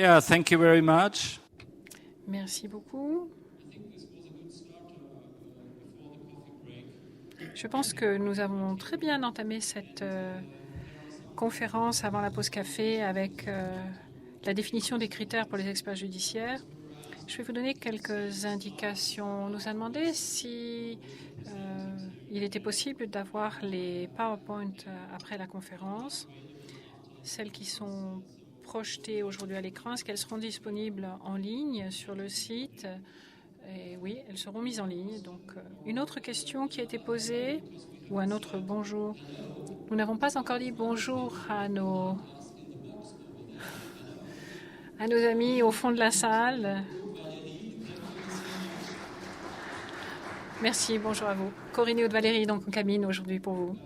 Yeah, thank you very much. Merci beaucoup. Je pense que nous avons très bien entamé cette conférence avant la pause café avec la définition des critères pour les experts judiciaires. Je vais vous donner quelques indications. On nous a demandé si il était possible d'avoir les PowerPoint après la conférence, celles qui sont projetées aujourd'hui à l'écran. Est-ce qu'elles seront disponibles en ligne sur le site? Et oui, elles seront mises en ligne. Donc, une autre question qui a été posée, ou un autre bonjour. Nous n'avons pas encore dit bonjour à nos amis au fond de la salle. Merci, bonjour à vous. Corinne et Aude-Valérie, donc en cabine aujourd'hui pour vous.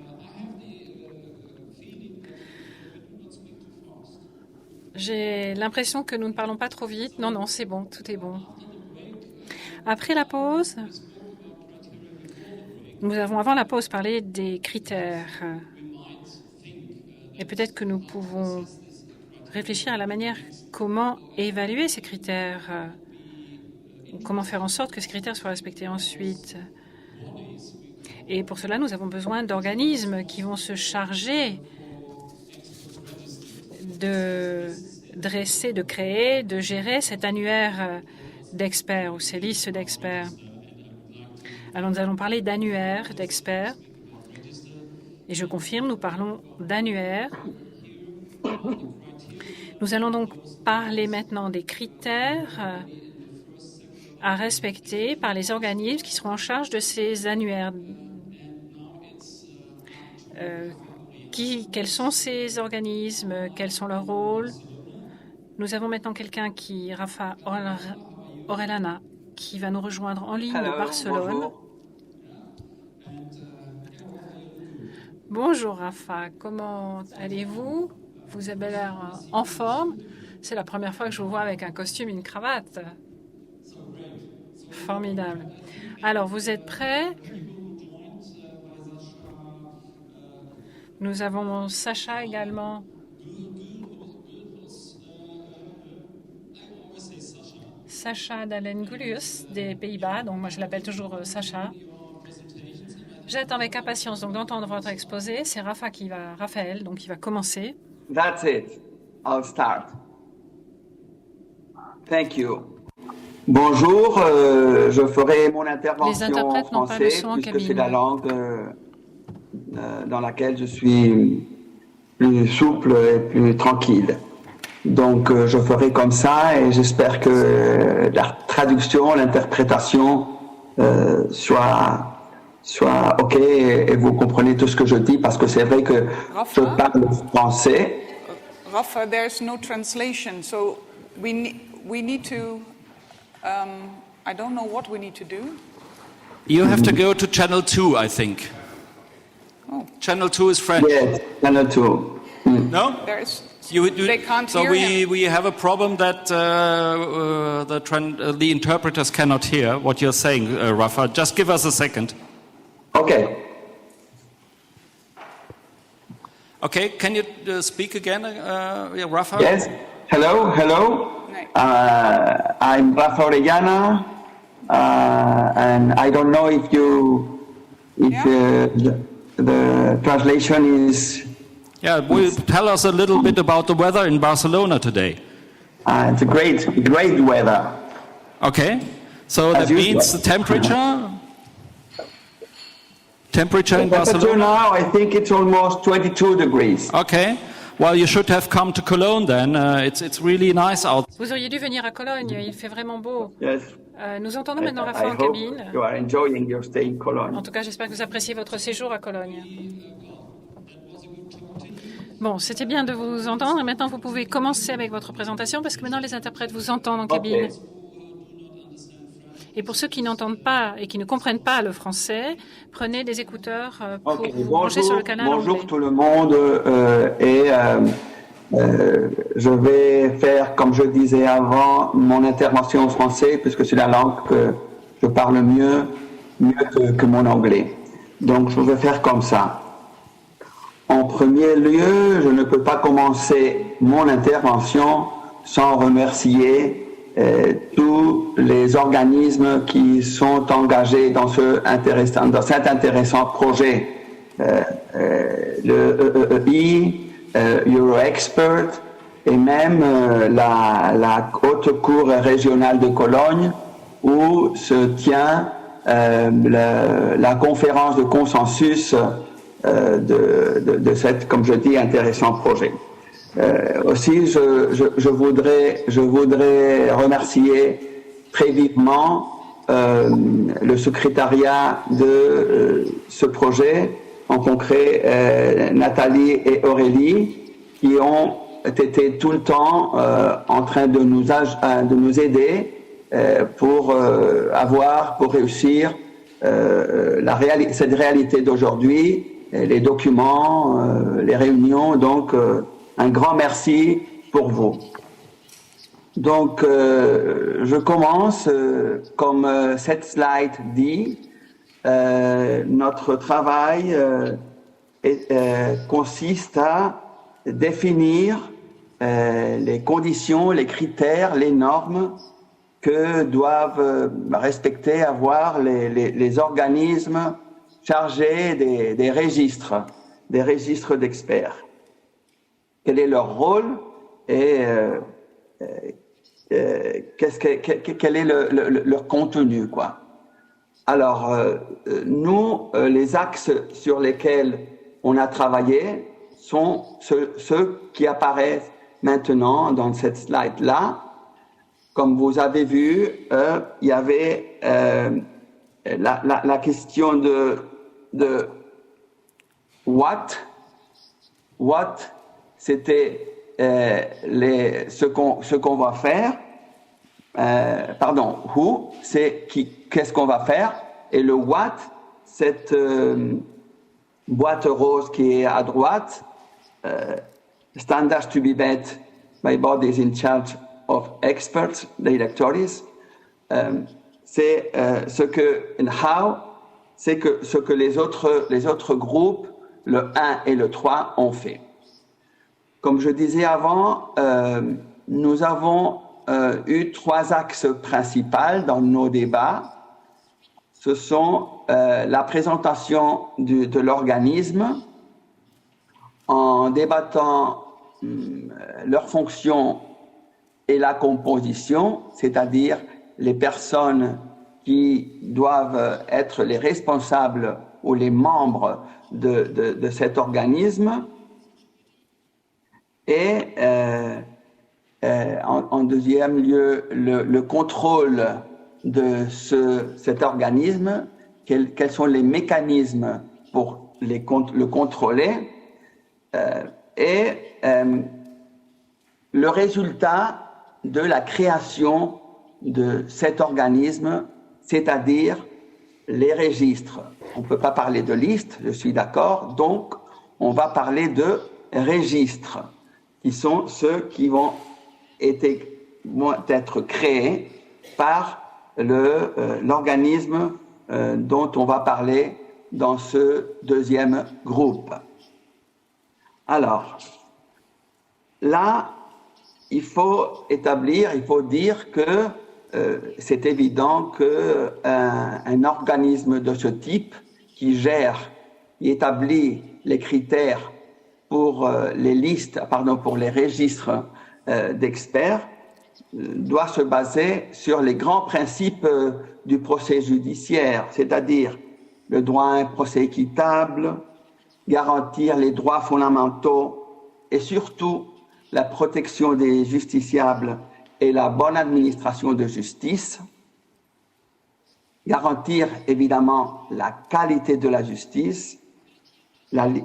J'ai l'impression que nous ne parlons pas trop vite. Non, non, c'est bon, tout est bon. Après la pause, nous avons avant la pause parlé des critères. Et peut-être que nous pouvons réfléchir à la manière comment évaluer ces critères. Comment faire en sorte que ces critères soient respectés ensuite. Et pour cela, nous avons besoin d'organismes qui vont se charger de dresser, de créer, de gérer cet annuaire d'experts ou ces listes d'experts. Alors, nous allons parler d'annuaire d'experts. Et je confirme, nous parlons d'annuaire. Nous allons donc parler maintenant des critères à respecter par les organismes qui seront en charge de ces annuaires. Quels sont ces organismes? Quels sont leurs rôles? Nous avons maintenant quelqu'un Rafa Orellana, qui va nous rejoindre en ligne de Barcelone. Bonjour. Bonjour Rafa, comment allez-vous? Vous avez l'air en forme. C'est la première fois que je vous vois avec un costume et une cravate. Formidable. Alors, vous êtes prêts? Nous avons Sacha également. Sacha Dalen-Gulius des Pays-Bas. Donc, moi, je l'appelle toujours Sacha. J'attends avec impatience donc d'entendre votre exposé. C'est Raphaël, donc qui va commencer. That's it. I'll start. Thank you. Bonjour, je ferai mon intervention en français puisque c'est la langue dans laquelle je suis plus souple et plus tranquille. Donc je ferai comme ça et j'espère que la traduction, l'interprétation soit OK et vous comprenez tout ce que je dis parce que c'est vrai que je parle français. Rafa, there's no translation, so we need to. I don't know what we need to do. You have to go to channel 2, I think. Oh. Channel 2 is French. Yes, channel 2. No? They can't so hear him. we have a problem that the interpreters cannot hear what you're saying, Rafa. Just give us a second. Okay. Okay, can you speak again, Rafa? Yes. Hello. I'm Rafa Orellana, and I don't know if the translation is. Yeah, will tell us a little bit about the weather in Barcelona today. It's a great weather. Okay, so that means the temperature. Temperature in Barcelona? Now, I think it's almost 22 degrees. Okay. Well, you should have come to Cologne then. It's really nice out. Vous auriez dû venir à Cologne, il fait vraiment beau. Yes. Nous entendons maintenant Rafa en I cabine. hope you are enjoying your stay in Cologne. En tout cas, j'espère que vous appréciez votre séjour à Cologne. Bon, c'était bien de vous entendre. Et maintenant, vous pouvez commencer avec votre présentation parce que maintenant, les interprètes vous entendent en cabine. Okay. Et pour ceux qui n'entendent pas et qui ne comprennent pas le français, prenez des écouteurs pour vous brancher sur le canal anglais. Bonjour tout le monde je vais faire, comme je disais avant, mon intervention en français puisque c'est la langue que je parle mieux que mon anglais. Donc je vais faire comme ça. En premier lieu, je ne peux pas commencer mon intervention sans remercier tous les organismes qui sont engagés dans cet intéressant projet. Le EEI, Euroexpert et même la Haute Cour régionale de Cologne où se tient la conférence de consensus de cette, comme je dis, intéressant projet. Aussi, je voudrais remercier très vivement le secrétariat de ce projet, en concret Nathalie et Aurélie, qui ont été tout le temps en train de nous aider pour réussir cette réalité d'aujourd'hui, les documents, les réunions. Donc, un grand merci pour vous. Donc, je commence, comme cette slide dit, notre travail consiste à définir les conditions, les critères, les normes que doivent respecter, avoir les organismes chargés des registres d'experts. Quel est leur rôle et quel est leur contenu, quoi. Alors, nous, les axes sur lesquels on a travaillé sont ceux qui apparaissent maintenant dans cette slide-là. Comme vous avez vu, il y avait la question de what, c'était ce qu'on va faire. Who, c'est qu'est-ce qu'on va faire, et le what, cette boîte rose qui est à droite, standards to be met by bodies in charge of experts, the electors, c'est ce que les autres groupes, le 1 et le 3, ont fait. Comme je disais avant, nous avons eu 3 axes principaux dans nos débats. Ce sont la présentation de l'organisme en débattant leur fonction et la composition, c'est-à-dire les personnes qui doivent être les responsables ou les membres de cet organisme. Et en deuxième lieu, le contrôle de cet organisme, quels sont les mécanismes pour le contrôler, et le résultat de la création de cet organisme, c'est-à-dire les registres. On ne peut pas parler de liste, je suis d'accord, donc on va parler de registres, qui sont ceux qui vont être créés par l'organisme dont on va parler dans ce deuxième groupe. Alors, là, il faut dire que c'est évident qu'un organisme de ce type qui établit les critères pour pour les registres d'experts, doit se baser sur les grands principes du procès judiciaire, c'est-à-dire le droit à un procès équitable, garantir les droits fondamentaux et surtout la protection des justiciables et la bonne administration de justice, garantir évidemment la qualité de la justice,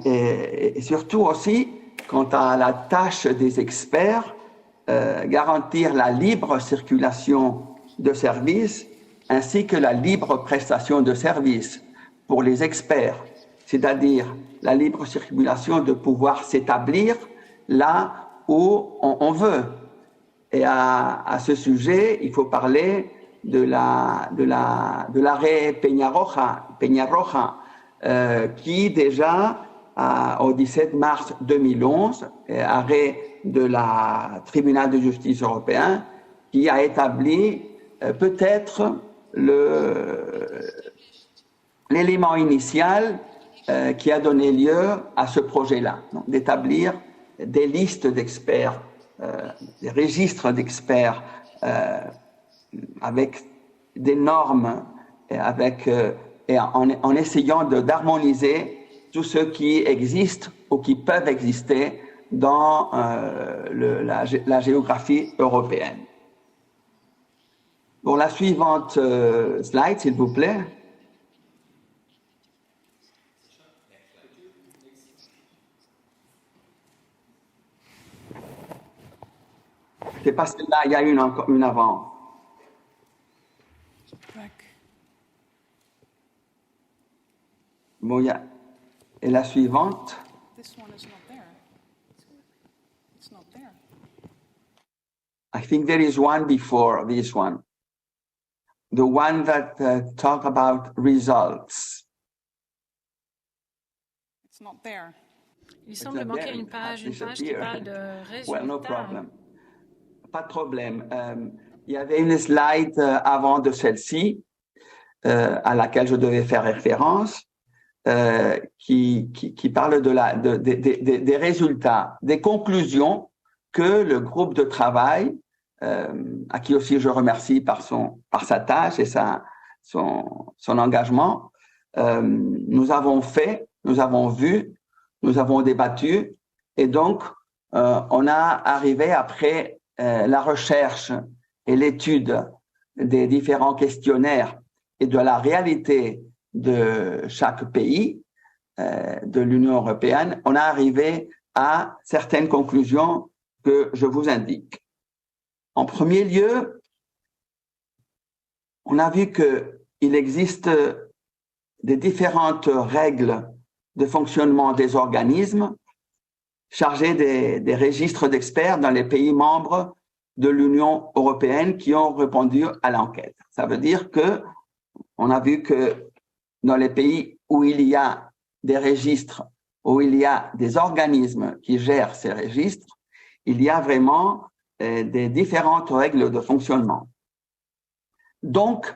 et surtout aussi, quant à la tâche des experts, garantir la libre circulation de services ainsi que la libre prestation de services pour les experts, c'est-à-dire la libre circulation de pouvoir s'établir là où on veut. Et à ce sujet, il faut parler de l'arrêt Peñarroja, qui déjà au 17 mars 2011 arrêt de la tribunal de justice européen qui a établi peut-être l'élément initial qui a donné lieu à ce projet-là, d'établir des listes d'experts, des registres d'experts avec des normes et en essayant d'harmoniser tout ce qui existe ou qui peuvent exister dans la géographie européenne. Pour la suivante slide, s'il vous plaît. C'est parce que là, il y a une avant. Bon, et la suivante. This one is not there. It's not there. I think there is one before this one. The one that talk about results. It's not there. Il semble manquer une page qui parle de résultats. Well, no problem. Pas de problème. Il y avait une slide avant de celle-ci à laquelle je devais faire référence qui parle des résultats, des conclusions que le groupe de travail, à qui aussi je remercie par sa tâche et son engagement, nous avons fait, nous avons vu, nous avons débattu et donc on a arrivé après la recherche et l'étude des différents questionnaires et de la réalité de chaque pays de l'Union européenne, on a arrivé à certaines conclusions que je vous indique. En premier lieu, on a vu qu'il existe des différentes règles de fonctionnement des organismes chargés des registres d'experts dans les pays membres de l'Union européenne qui ont répondu à l'enquête. Ça veut dire que on a vu que dans les pays où il y a des registres, où il y a des organismes qui gèrent ces registres, il y a vraiment des différentes règles de fonctionnement. Donc,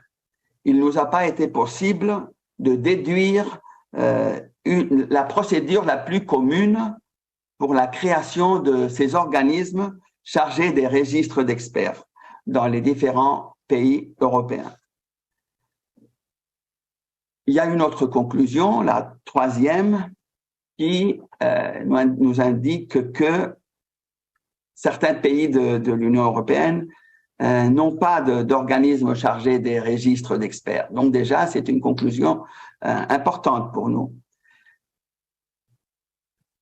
il ne nous a pas été possible de déduire la procédure la plus commune pour la création de ces organismes chargés des registres d'experts dans les différents pays européens. Il y a une autre conclusion, la troisième, qui nous indique que certains pays de l'Union européenne n'ont pas d'organisme chargé des registres d'experts. Donc déjà, c'est une conclusion importante pour nous.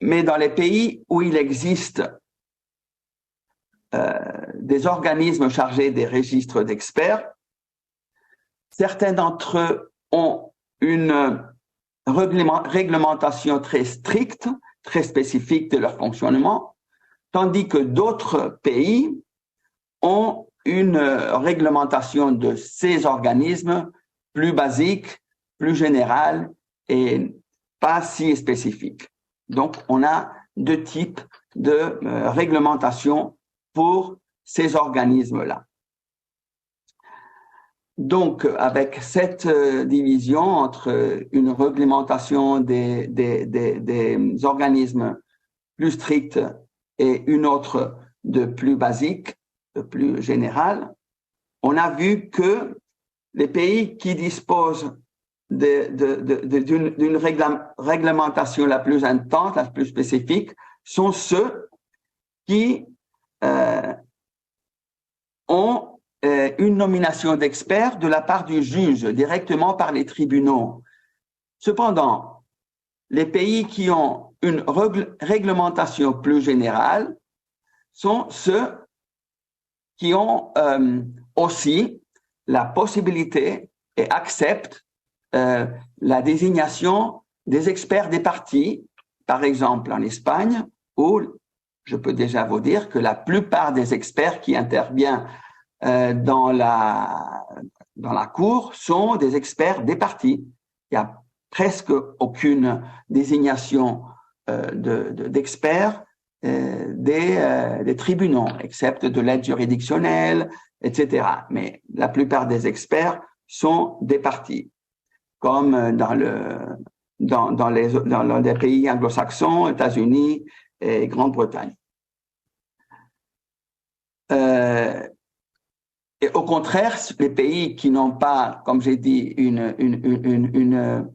Mais dans les pays où il existe des organismes chargés des registres d'experts, certains d'entre eux ont une réglementation très stricte, très spécifique de leur fonctionnement, tandis que d'autres pays ont une réglementation de ces organismes plus basique, plus générale et pas si spécifique. Donc, on a deux types de réglementation pour ces organismes-là. Donc, avec cette division entre une réglementation des organismes plus stricts et une autre de plus basique, de plus générale, on a vu que les pays qui disposent d'une réglementation la plus intense, la plus spécifique, sont ceux qui ont une nomination d'experts de la part du juge, directement par les tribunaux. Cependant, les pays qui ont une réglementation plus générale sont ceux qui ont aussi la possibilité et acceptent la désignation des experts des parties, par exemple en Espagne, où je peux déjà vous dire que la plupart des experts qui interviennent dans la cour sont des experts des partis. Il n'y a presque aucune désignation d'experts des tribunaux, excepté de l'aide juridictionnelle, etc. Mais la plupart des experts sont des partis, comme dans les pays anglo-saxons, États-Unis et Grande-Bretagne. Et au contraire, les pays qui n'ont pas, comme j'ai dit, une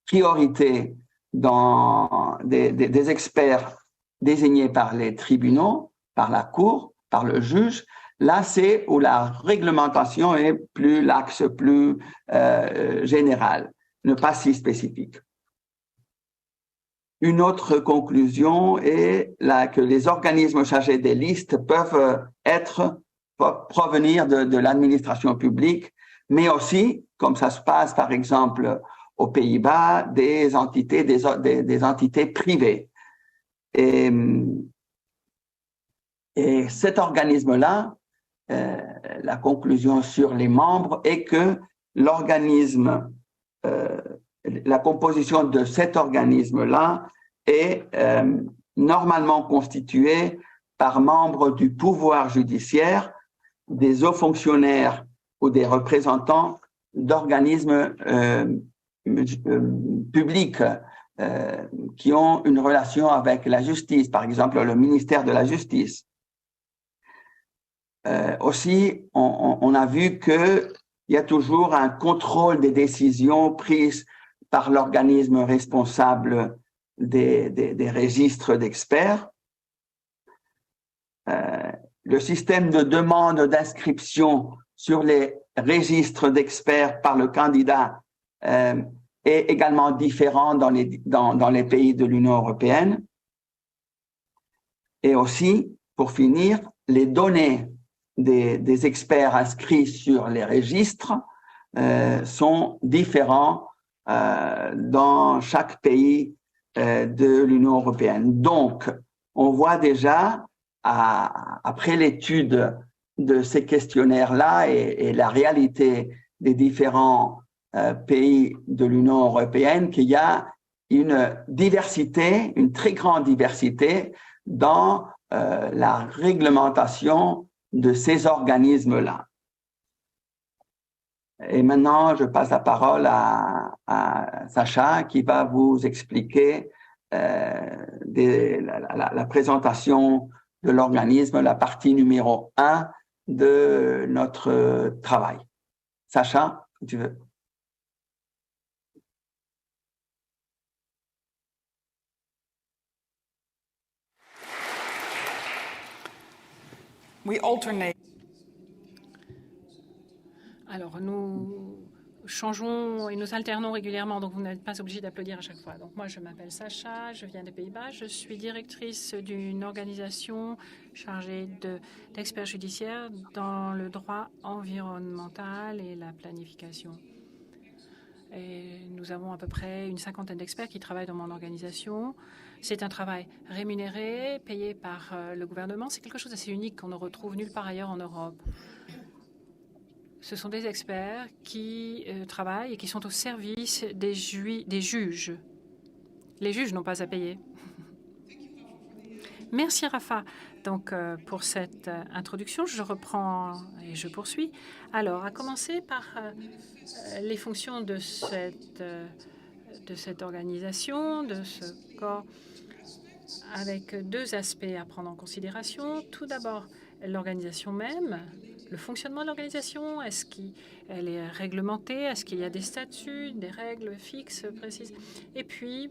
priorité dans des experts désignés par les tribunaux, par la cour, par le juge, là, c'est où la réglementation est plus laxe, plus générale, ne pas si spécifique. Une autre conclusion est que les organismes chargés des listes peuvent provenir de l'administration publique, mais aussi, comme ça se passe par exemple aux Pays-Bas, des entités privées. Et cet organisme-là, la conclusion sur les membres est que l'organisme, la composition de cet organisme-là est normalement constituée par membres du pouvoir judiciaire, des hauts fonctionnaires ou des représentants d'organismes publics qui ont une relation avec la justice, par exemple le ministère de la Justice. Aussi, on a vu qu'il y a toujours un contrôle des décisions prises par l'organisme responsable des registres d'experts. Le système de demande d'inscription sur les registres d'experts par le candidat est également différent dans les pays de l'Union européenne. Et aussi, pour finir, les données des experts inscrits sur les registres sont différents dans chaque pays de l'Union européenne. Donc, on voit déjà, après l'étude de ces questionnaires-là et la réalité des différents pays de l'Union européenne, qu'il y a une diversité, une très grande diversité dans la réglementation de ces organismes-là. Et maintenant, je passe la parole à Sacha qui va vous expliquer la présentation de l'organisme, la partie numéro 1 de notre travail. Sacha, si tu veux. We alternate. Alors, nous changeons et nous alternons régulièrement, donc vous n'êtes pas obligé d'applaudir à chaque fois. Donc, moi, je m'appelle Sacha, je viens des Pays-Bas, je suis directrice d'une organisation chargée d'experts judiciaires dans le droit environnemental et la planification. Et nous avons à peu près une cinquantaine d'experts qui travaillent dans mon organisation. C'est un travail rémunéré, payé par le gouvernement. C'est quelque chose d'assez unique qu'on ne retrouve nulle part ailleurs en Europe. Ce sont des experts qui travaillent et qui sont au service des juges. Les juges n'ont pas à payer. Merci, Rafa. Donc, pour cette introduction, je reprends et je poursuis. Alors, à commencer par les fonctions de cette organisation, de ce corps, avec deux aspects à prendre en considération. Tout d'abord, l'organisation même, le fonctionnement de l'organisation. Est-ce qu'elle est réglementée? Est-ce qu'il y a des statuts, des règles fixes, précises? Et puis,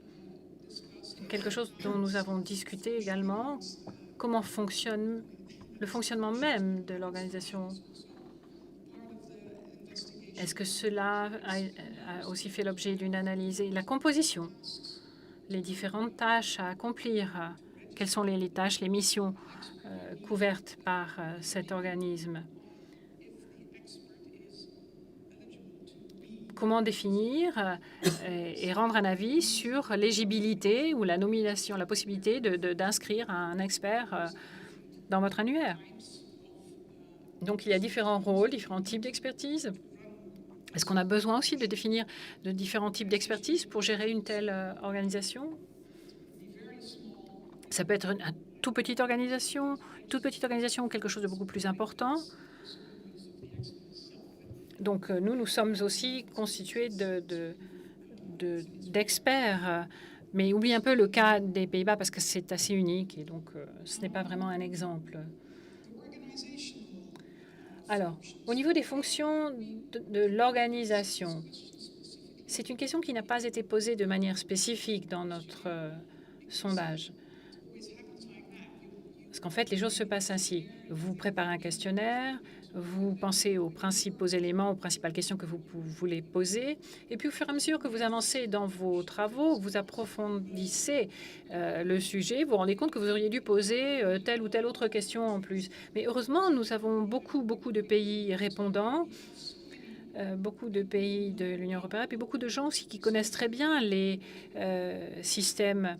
quelque chose dont nous avons discuté également, comment fonctionne le fonctionnement même de l'organisation? Est-ce que cela a aussi fait l'objet d'une analyse? Et la composition, les différentes tâches à accomplir, quelles sont les tâches, les missions couvertes par cet organisme? Comment définir et rendre un avis sur l'éligibilité ou la nomination, la possibilité d'inscrire un expert dans votre annuaire? Donc, il y a différents rôles, différents types d'expertise. Est-ce qu'on a besoin aussi de définir de différents types d'expertise pour gérer une telle organisation? Ça peut être un toute petite organisation ou quelque chose de beaucoup plus important. Donc, nous sommes aussi constitués d'experts. Mais oublie un peu le cas des Pays-Bas parce que c'est assez unique et donc ce n'est pas vraiment un exemple. Alors, au niveau des fonctions de l'organisation, c'est une question qui n'a pas été posée de manière spécifique dans notre sondage. Parce qu'en fait, les choses se passent ainsi. Vous préparez un questionnaire, vous pensez aux principaux éléments, aux principales questions que vous voulez poser, et puis au fur et à mesure que vous avancez dans vos travaux, vous approfondissez le sujet, vous vous rendez compte que vous auriez dû poser telle ou telle autre question en plus. Mais heureusement, nous avons beaucoup de pays répondants, beaucoup de pays de l'Union européenne, et beaucoup de gens aussi qui connaissent très bien les systèmes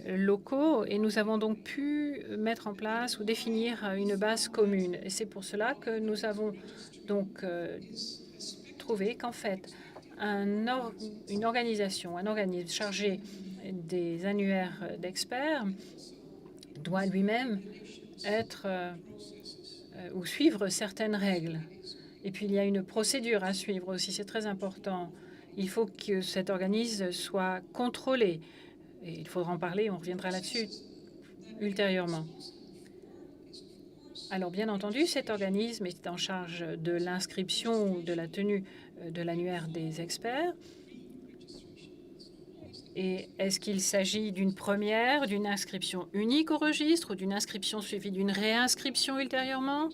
locaux, et nous avons donc pu mettre en place ou définir une base commune. Et c'est pour cela que nous avons donc trouvé qu'en fait, un organisme chargé des annuaires d'experts doit lui-même être ou suivre certaines règles. Et puis, il y a une procédure à suivre aussi, c'est très important. Il faut que cet organisme soit contrôlé. Et il faudra en parler, on reviendra là-dessus ultérieurement. Alors, bien entendu, cet organisme est en charge de l'inscription ou de la tenue de l'annuaire des experts. Et est-ce qu'il s'agit d'une première, d'une inscription unique au registre ou d'une inscription suivie d'une réinscription ultérieurement?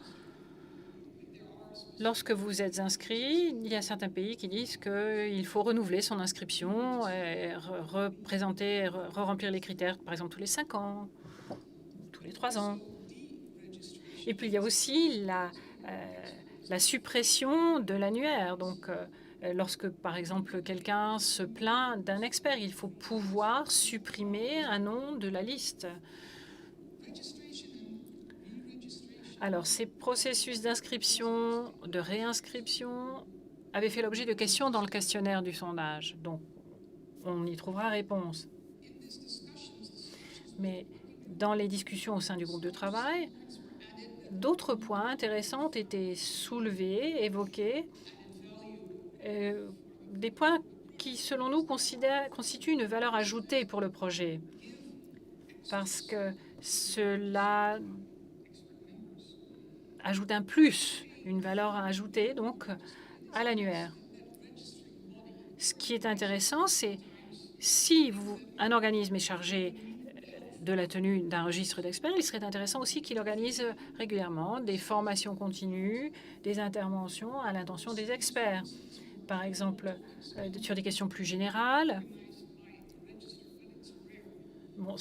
Lorsque vous êtes inscrit, il y a certains pays qui disent qu'il faut renouveler son inscription, et re-remplir les critères, par exemple, tous les 5 ans, tous les 3 ans. Et puis, il y a aussi la suppression de l'annuaire. Donc, lorsque, par exemple, quelqu'un se plaint d'un expert, il faut pouvoir supprimer un nom de la liste. Alors, ces processus d'inscription, de réinscription avaient fait l'objet de questions dans le questionnaire du sondage. Donc, on y trouvera réponse. Mais dans les discussions au sein du groupe de travail, d'autres points intéressants ont été soulevés, évoqués, des points qui, selon nous, constituent une valeur ajoutée pour le projet. Parce que cela ajoute un plus, une valeur à ajouter donc à l'annuaire. Ce qui est intéressant, c'est si un organisme est chargé de la tenue d'un registre d'experts, il serait intéressant aussi qu'il organise régulièrement des formations continues, des interventions à l'intention des experts. Par exemple, sur des questions plus générales. Bon,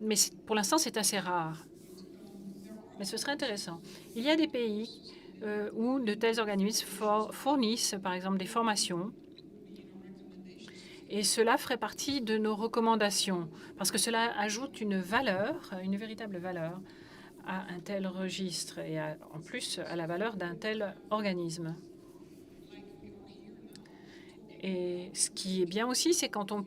mais pour l'instant, c'est assez rare. Mais ce serait intéressant. Il y a des pays où de tels organismes fournissent, par exemple, des formations. Et cela ferait partie de nos recommandations, parce que cela ajoute une valeur, une véritable valeur, à un tel registre et en plus à la valeur d'un tel organisme. Et ce qui est bien aussi, c'est quand on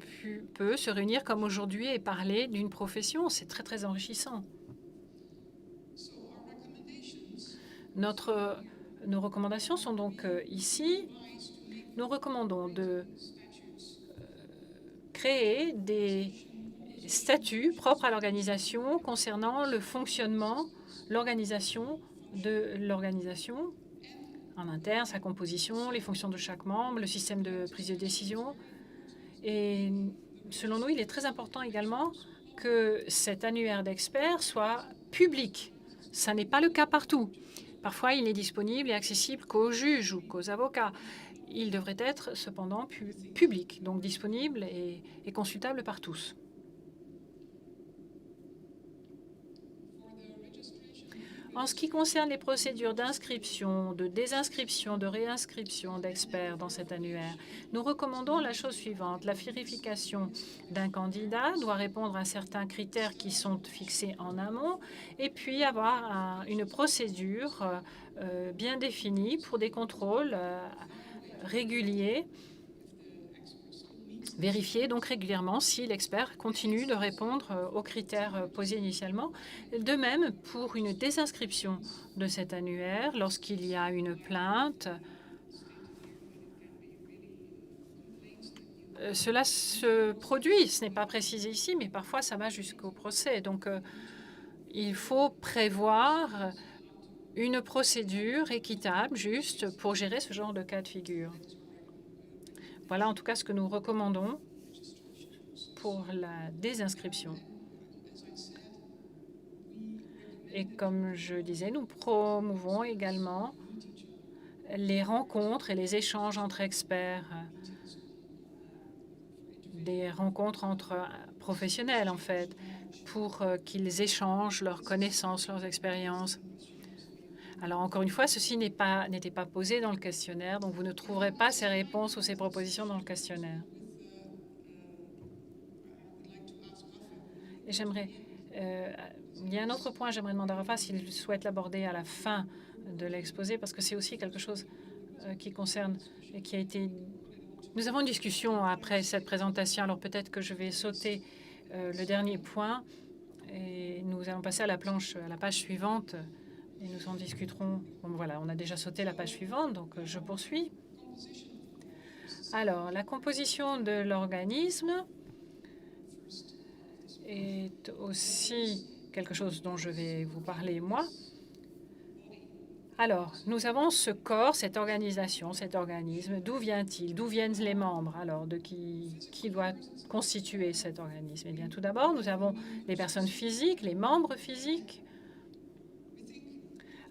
peut se réunir comme aujourd'hui et parler d'une profession. C'est très, très enrichissant. Nos recommandations sont donc ici. Nous recommandons de créer des statuts propres à l'organisation concernant le fonctionnement, l'organisation de l'organisation en interne, sa composition, les fonctions de chaque membre, le système de prise de décision. Et selon nous, il est très important également que cet annuaire d'experts soit public. Ça n'est pas le cas partout. Parfois, il n'est disponible et accessible qu'aux juges ou qu'aux avocats. Il devrait être cependant public, donc disponible et consultable par tous. En ce qui concerne les procédures d'inscription, de désinscription, de réinscription d'experts dans cet annuaire, nous recommandons la chose suivante. La vérification d'un candidat doit répondre à certains critères qui sont fixés en amont et puis avoir une procédure bien définie pour des contrôles réguliers vérifier donc régulièrement si l'expert continue de répondre aux critères posés initialement. De même, pour une désinscription de cet annuaire, lorsqu'il y a une plainte, cela se produit. Ce n'est pas précisé ici, mais parfois ça va jusqu'au procès. Donc, il faut prévoir une procédure équitable, juste, pour gérer ce genre de cas de figure. Voilà en tout cas ce que nous recommandons pour la désinscription. Et comme je disais, nous promouvons également les rencontres et les échanges entre experts, des rencontres entre professionnels en fait, pour qu'ils échangent leurs connaissances, leurs expériences. Alors, encore une fois, ceci n'était pas posé dans le questionnaire, donc vous ne trouverez pas ces réponses ou ces propositions dans le questionnaire. Et il y a un autre point, j'aimerais demander à Rafa s'il souhaite l'aborder à la fin de l'exposé, parce que c'est aussi quelque chose qui concerne et qui a été... Nous avons une discussion après cette présentation, alors peut-être que je vais sauter le dernier point et nous allons passer à la page suivante. Et nous en discuterons. Bon, voilà, on a déjà sauté la page suivante, donc je poursuis. Alors, la composition de l'organisme est aussi quelque chose dont je vais vous parler, moi. Alors, nous avons ce corps, cette organisation, cet organisme. D'où vient-il? D'où viennent les membres? Alors, de qui doit constituer cet organisme? Eh bien, tout d'abord, nous avons les personnes physiques, les membres physiques.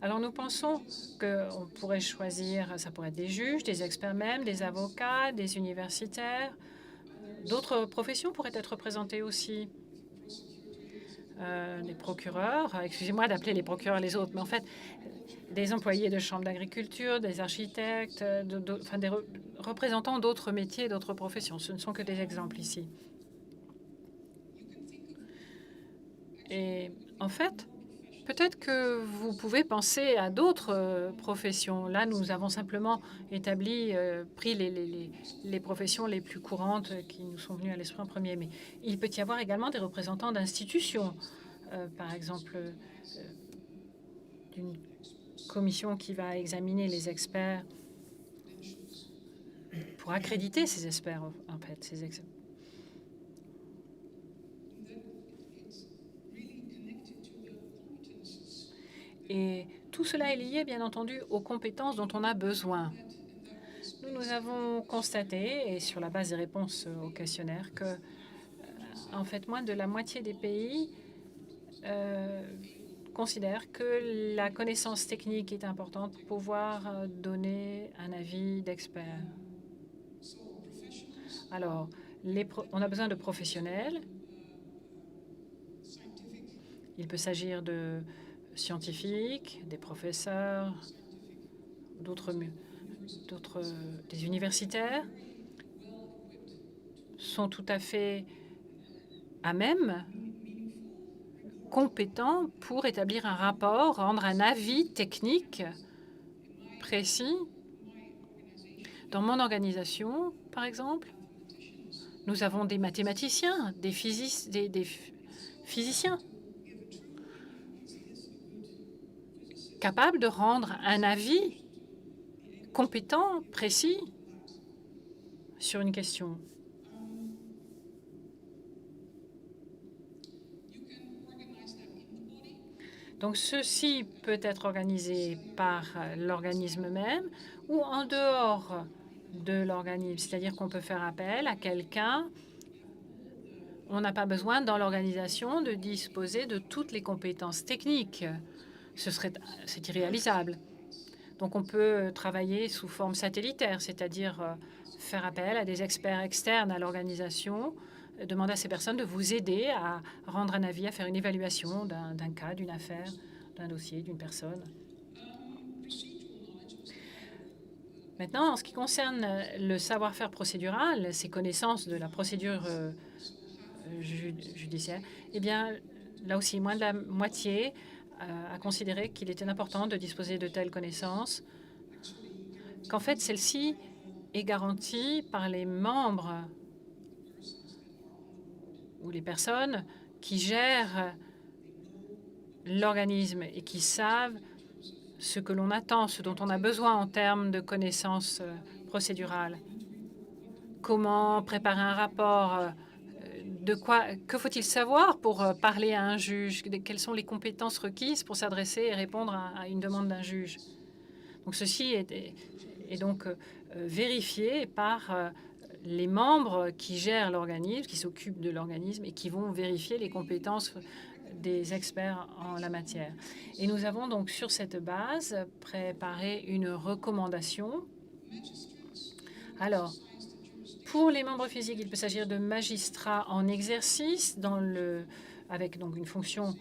Alors, nous pensons qu'on pourrait choisir, ça pourrait être des juges, des experts même, des avocats, des universitaires. D'autres professions pourraient être représentées aussi. Des procureurs, excusez-moi d'appeler les procureurs les autres, mais en fait, des employés de chambres d'agriculture, des architectes, des représentants d'autres métiers, d'autres professions. Ce ne sont que des exemples ici. Et en fait, peut-être que vous pouvez penser à d'autres professions. Là, nous avons simplement pris les professions les plus courantes qui nous sont venues à l'esprit en premier. Mais il peut y avoir également des représentants d'institutions, par exemple d'une commission qui va examiner les experts pour accréditer ces experts, en fait, ces experts. Et tout cela est lié, bien entendu, aux compétences dont on a besoin. Nous avons constaté, et sur la base des réponses au questionnaire, que, en fait, moins de la moitié des pays considèrent que la connaissance technique est importante pour pouvoir donner un avis d'expert. Alors, on a besoin de professionnels. Il peut s'agir de scientifiques, des professeurs, des universitaires sont tout à fait à même, compétents pour établir un rapport, rendre un avis technique précis. Dans mon organisation, par exemple, nous avons des mathématiciens, des physiciens capables de rendre un avis compétent, précis sur une question. Donc, ceci peut être organisé par l'organisme même ou en dehors de l'organisme, c'est-à-dire qu'on peut faire appel à quelqu'un. On n'a pas besoin dans l'organisation de disposer de toutes les compétences techniques. C'est irréalisable. Donc, on peut travailler sous forme satellitaire, c'est-à-dire faire appel à des experts externes à l'organisation, demander à ces personnes de vous aider à rendre un avis, à faire une évaluation d'un cas, d'une affaire, d'un dossier, d'une personne. Maintenant, en ce qui concerne le savoir-faire procédural, ces connaissances de la procédure judiciaire, eh bien, là aussi, moins de la moitié a considéré qu'il était important de disposer de telles connaissances, qu'en fait, celle-ci est garantie par les membres ou les personnes qui gèrent l'organisme et qui savent ce que l'on attend, ce dont on a besoin en termes de connaissances procédurales. Comment préparer un rapport, que faut-il savoir pour parler à un juge, quelles sont les compétences requises pour s'adresser et répondre à une demande d'un juge. Donc ceci est donc vérifié par les membres qui gèrent l'organisme, qui s'occupent de l'organisme et qui vont vérifier les compétences des experts en la matière. Et nous avons donc sur cette base préparé une recommandation. Alors, pour les membres physiques, il peut s'agir de magistrats en exercice avec donc une fonction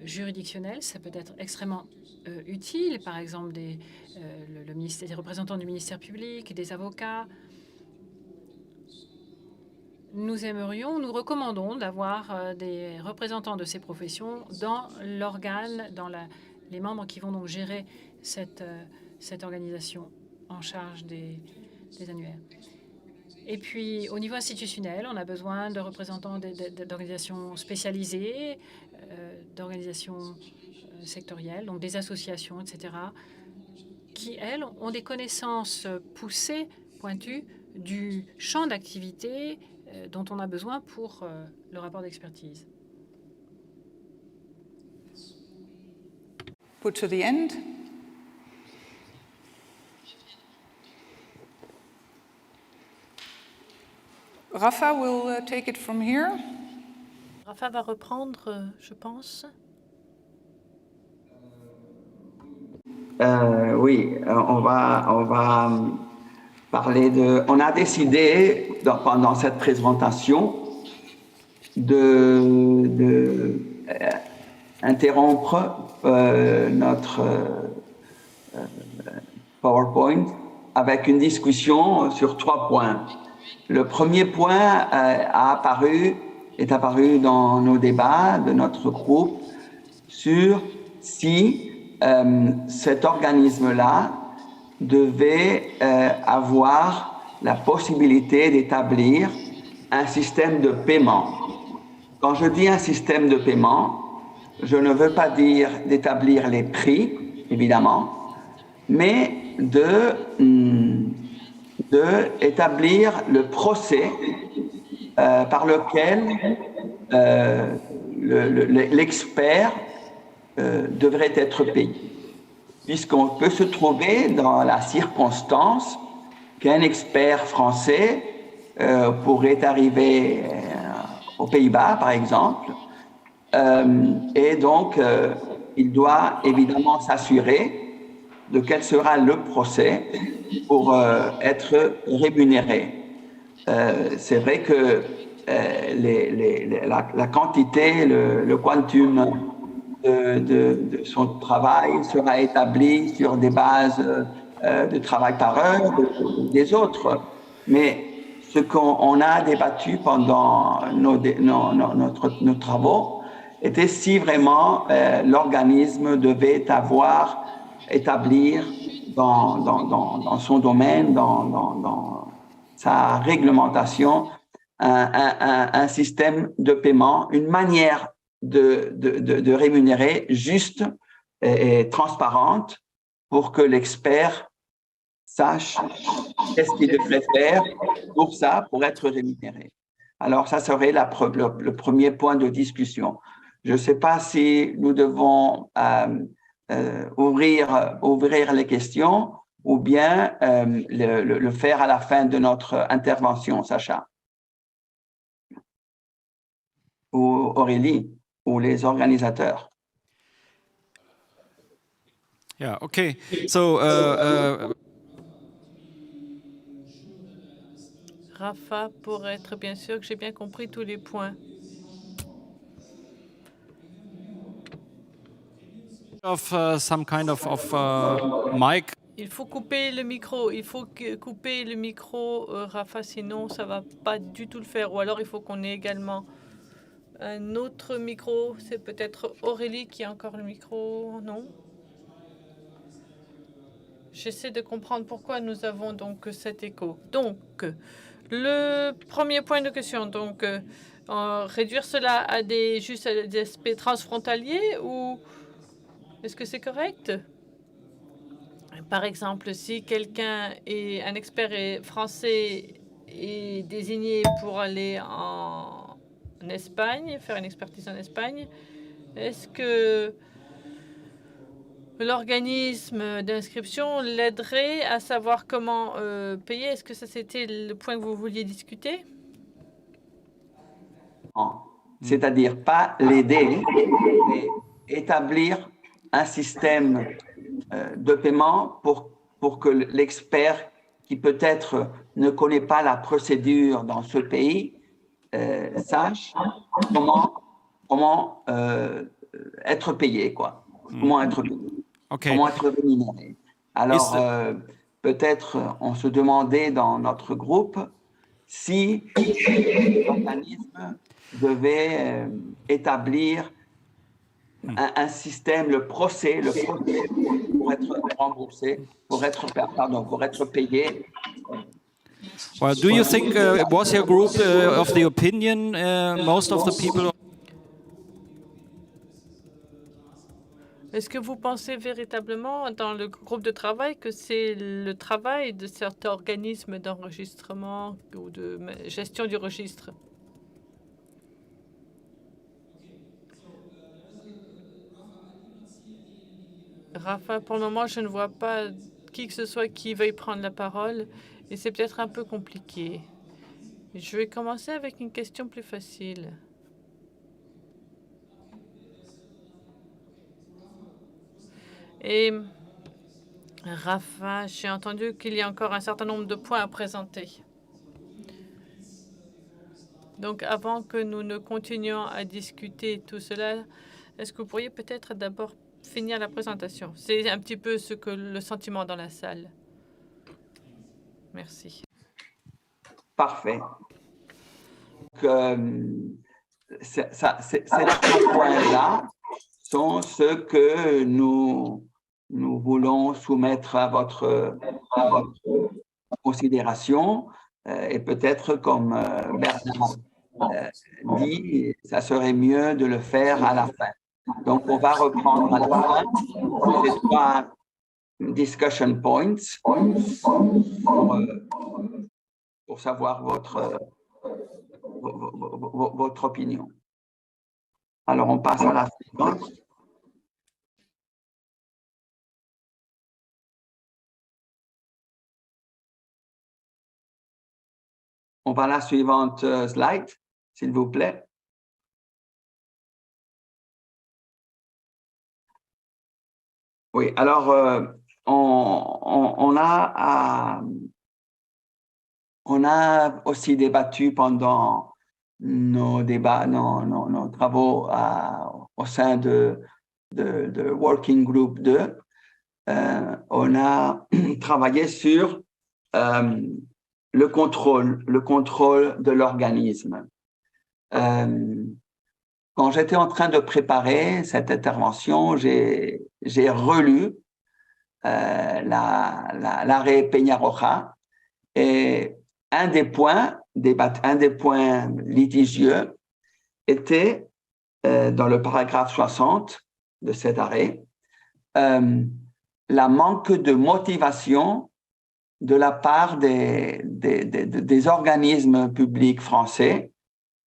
juridictionnelle. Ça peut être extrêmement utile, par exemple des représentants du ministère public, des avocats. Nous recommandons d'avoir des représentants de ces professions dans l'organe, les membres qui vont donc gérer cette organisation en charge des annuaires. Et puis, au niveau institutionnel, on a besoin de représentants d'organisations spécialisées, d'organisations sectorielles, donc des associations, etc., qui, elles, ont des connaissances poussées, pointues, du champ d'activité dont on a besoin pour le rapport d'expertise. Put to the end. Rafa will take it from here. Rafa va reprendre, je pense. Oui, on va parler de... On a décidé, pendant cette présentation, d'interrompre notre PowerPoint avec une discussion sur 3 points. Le premier point est apparu dans nos débats de notre groupe sur si cet organisme-là devait avoir la possibilité d'établir un système de paiement. Quand je dis un système de paiement, je ne veux pas dire d'établir les prix, évidemment, mais d'établir le procès par lequel l'expert devrait être payé. Puisqu'on peut se trouver dans la circonstance qu'un expert français pourrait arriver aux Pays-Bas, par exemple, et donc il doit évidemment s'assurer de quel sera le procès pour être rémunéré. C'est vrai que la quantité, le quantum de son travail sera établi sur des bases de travail par heure des autres. Mais ce qu'on a débattu pendant nos travaux était si vraiment l'organisme devait établir dans son domaine, dans sa réglementation, un système de paiement, une manière de rémunérer juste et transparente pour que l'expert sache qu'est-ce qu'il devrait faire pour être rémunéré. Alors, ça serait le premier point de discussion. Je ne sais pas si nous devons ouvrir les questions ou bien le faire à la fin de notre intervention, Sacha. Ou Aurélie, ou les organisateurs. Yeah, okay. So, Rafa, pour être bien sûr que j'ai bien compris tous les points. Some kind of mic. Il faut couper le micro. Couper le micro, Rafa, sinon ça va pas du tout le faire. Ou alors il faut qu'on ait également un autre micro. C'est peut-être Aurélie qui a encore le micro, non? J'essaie de comprendre pourquoi nous avons donc cet écho. Donc, le premier point de question. Donc, réduire cela à juste à des aspects transfrontaliers ou est-ce que c'est correct? Par exemple, si quelqu'un est un expert français est désigné pour aller en Espagne, faire une expertise en Espagne, est-ce que l'organisme d'inscription l'aiderait à savoir comment payer? Est-ce que ça, c'était le point que vous vouliez discuter? C'est-à-dire pas l'aider, mais établir un système de paiement pour que l'expert qui peut-être ne connaît pas la procédure dans ce pays sache comment être payé, quoi. Comment être payé. Okay. Comment être rémunéré. Alors, peut-être on se demandait dans notre groupe si l'organisme devait établir un système, le procès pour être remboursé, pour être payé. Well, do you think was your group of the opinion most of the people? Est-ce que vous pensez véritablement dans le groupe de travail que c'est le travail de cet organisme d'enregistrement ou de gestion du registre? Rafa, pour le moment, je ne vois pas qui que ce soit qui veuille prendre la parole et c'est peut-être un peu compliqué. Je vais commencer avec une question plus facile. Et Rafa, j'ai entendu qu'il y a encore un certain nombre de points à présenter. Donc, avant que nous ne continuions à discuter tout cela, est-ce que vous pourriez peut-être d'abord finir la présentation? C'est un petit peu le sentiment dans la salle. Merci. Parfait. Ces trois points-là sont ceux que nous voulons soumettre à votre considération et peut-être comme Bernard dit, ça serait mieux de le faire à la fin. Donc, on va reprendre à la fin ces trois discussion points pour savoir votre opinion. Alors, on passe à la suivante. On va à la suivante slide, s'il vous plaît. Oui, alors, on a aussi débattu pendant nos débats, nos travaux au sein de Working Group 2. On a travaillé sur le contrôle de l'organisme. Quand j'étais en train de préparer cette intervention, j'ai relu l'arrêt Peña-Roja et un des points litigieux était dans le paragraphe 60 de cet arrêt, la manque de motivation de la part des organismes publics français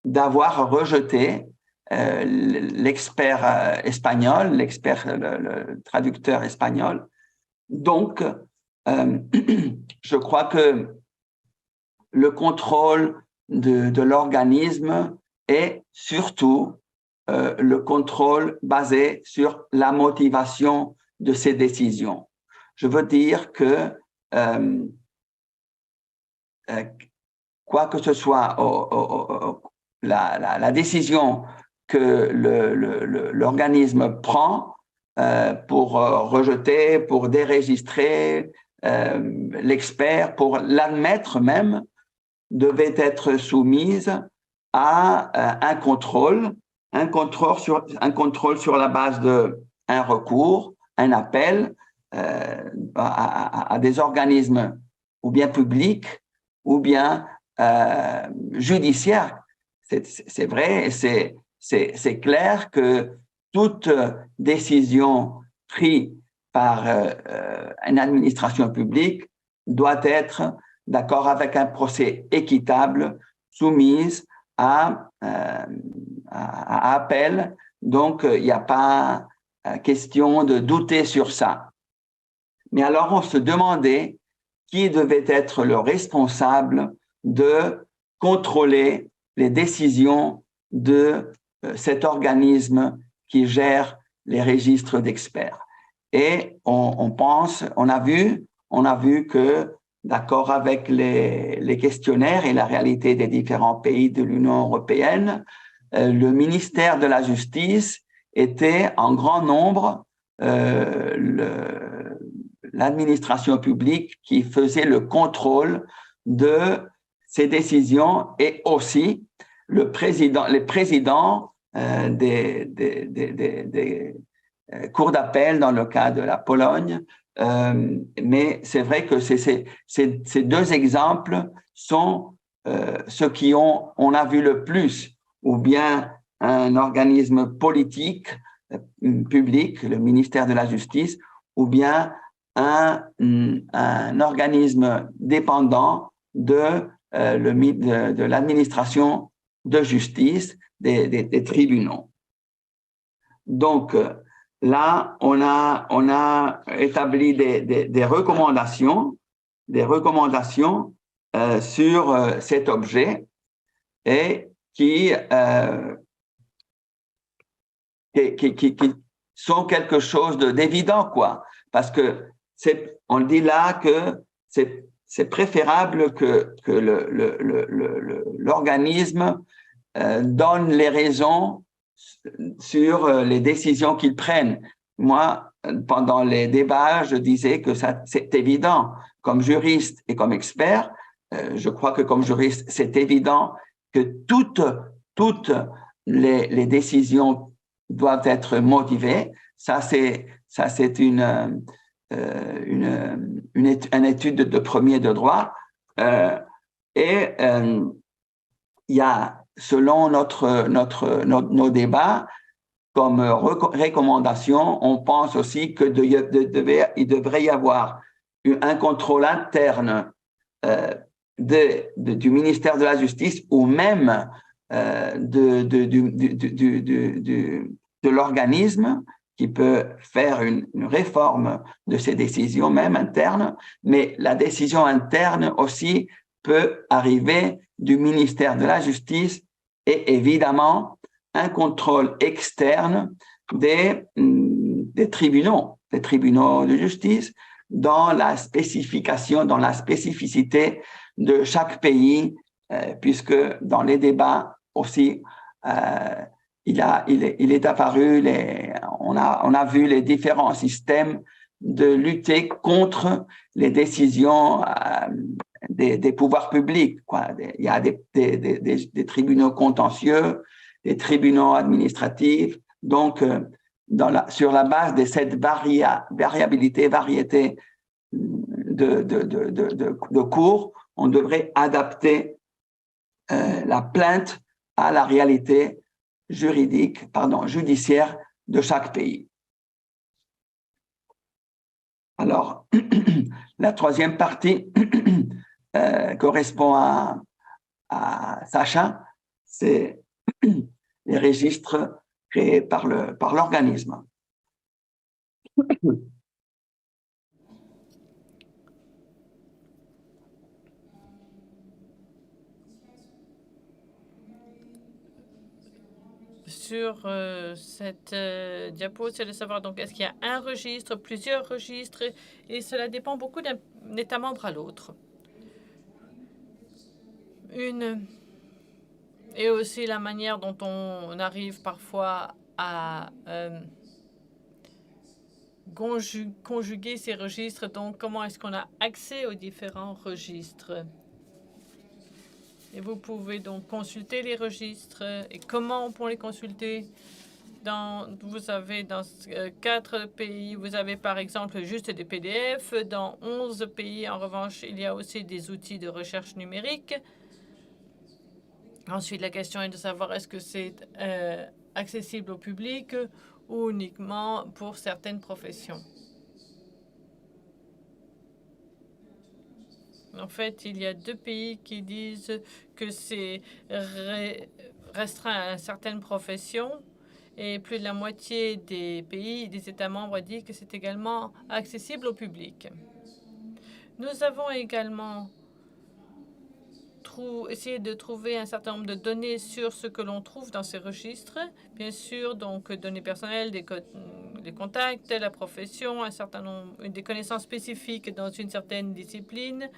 d'avoir rejeté l'expert espagnol, le traducteur espagnol. Donc, je crois que le contrôle de l'organisme est surtout le contrôle basé sur la motivation de ses décisions. Je veux dire que quoi que ce soit la décision que l'organisme prend pour rejeter, pour déregistrer l'expert, pour l'admettre même, devait être soumise à un contrôle sur la base d'un recours, un appel à des organismes ou bien publics ou bien judiciaires c'est vrai, c'est clair que toute décision prise par une administration publique doit être d'accord avec un procès équitable, soumise à appel. Donc, il n'y a pas question de douter sur ça. Mais alors, on se demandait qui devait être le responsable de contrôler les décisions de cet organisme qui gère les registres d'experts. Et on a vu que, d'accord avec les questionnaires et la réalité des différents pays de l'Union européenne, le ministère de la Justice était en grand nombre l'administration publique qui faisait le contrôle de ces décisions et aussi les présidents des cours d'appel dans le cas de la Pologne. Mais c'est vrai que ces deux exemples sont ceux qui on a vu le plus, ou bien un organisme politique public, le ministère de la Justice, ou bien un organisme dépendant de l'administration de justice des tribunaux. Donc, là, on a établi des recommandations sur cet objet et qui sont quelque chose d'évident, quoi. Parce que on dit là que c'est préférable que l'organisme donne les raisons sur les décisions qu'ils prennent. Moi, pendant les débats, je disais que c'est évident. Comme juriste et comme expert, je crois que comme juriste, c'est évident que toutes les décisions doivent être motivées. Ça, c'est une étude de premier de droit. Et il y a, selon nos débats, comme recommandation, on pense aussi que il devrait y avoir un contrôle interne du ministère de la Justice ou même de l'organisme qui peut faire une réforme de ces décisions, même internes, mais la décision interne aussi peut arriver du ministère de la Justice et évidemment un contrôle externe des tribunaux de justice dans la spécificité de chaque pays, puisque dans les débats aussi, il est apparu, on a vu les différents systèmes de lutter contre les décisions des pouvoirs publics, quoi. Il y a des tribunaux contentieux, des tribunaux administratifs. Donc, sur la base de cette variété de cours, on devrait adapter la plainte à la réalité judiciaire de chaque pays. Alors, la troisième partie correspond à Sacha, c'est les registres créés par l'organisme. Sur cette diapo, c'est de savoir donc est-ce qu'il y a un registre, plusieurs registres, et cela dépend beaucoup d'un État membre à l'autre. Et aussi la manière dont on arrive parfois à conjuguer ces registres. Donc, comment est-ce qu'on a accès aux différents registres? Et vous pouvez donc consulter les registres. Et comment on peut les consulter? Vous avez dans 4 pays, vous avez par exemple juste des PDF. Dans 11 pays, en revanche, il y a aussi des outils de recherche numérique. Ensuite, la question est de savoir est-ce que c'est accessible au public ou uniquement pour certaines professions. En fait, il y a 2 pays qui disent que c'est restreint à certaines professions et plus de la moitié des pays, des États membres, dit que c'est également accessible au public. Nous avons également essayé de trouver un certain nombre de données sur ce que l'on trouve dans ces registres. Bien sûr, donc données personnelles, des contacts, la profession, un certain nombre, des connaissances spécifiques dans une certaine discipline,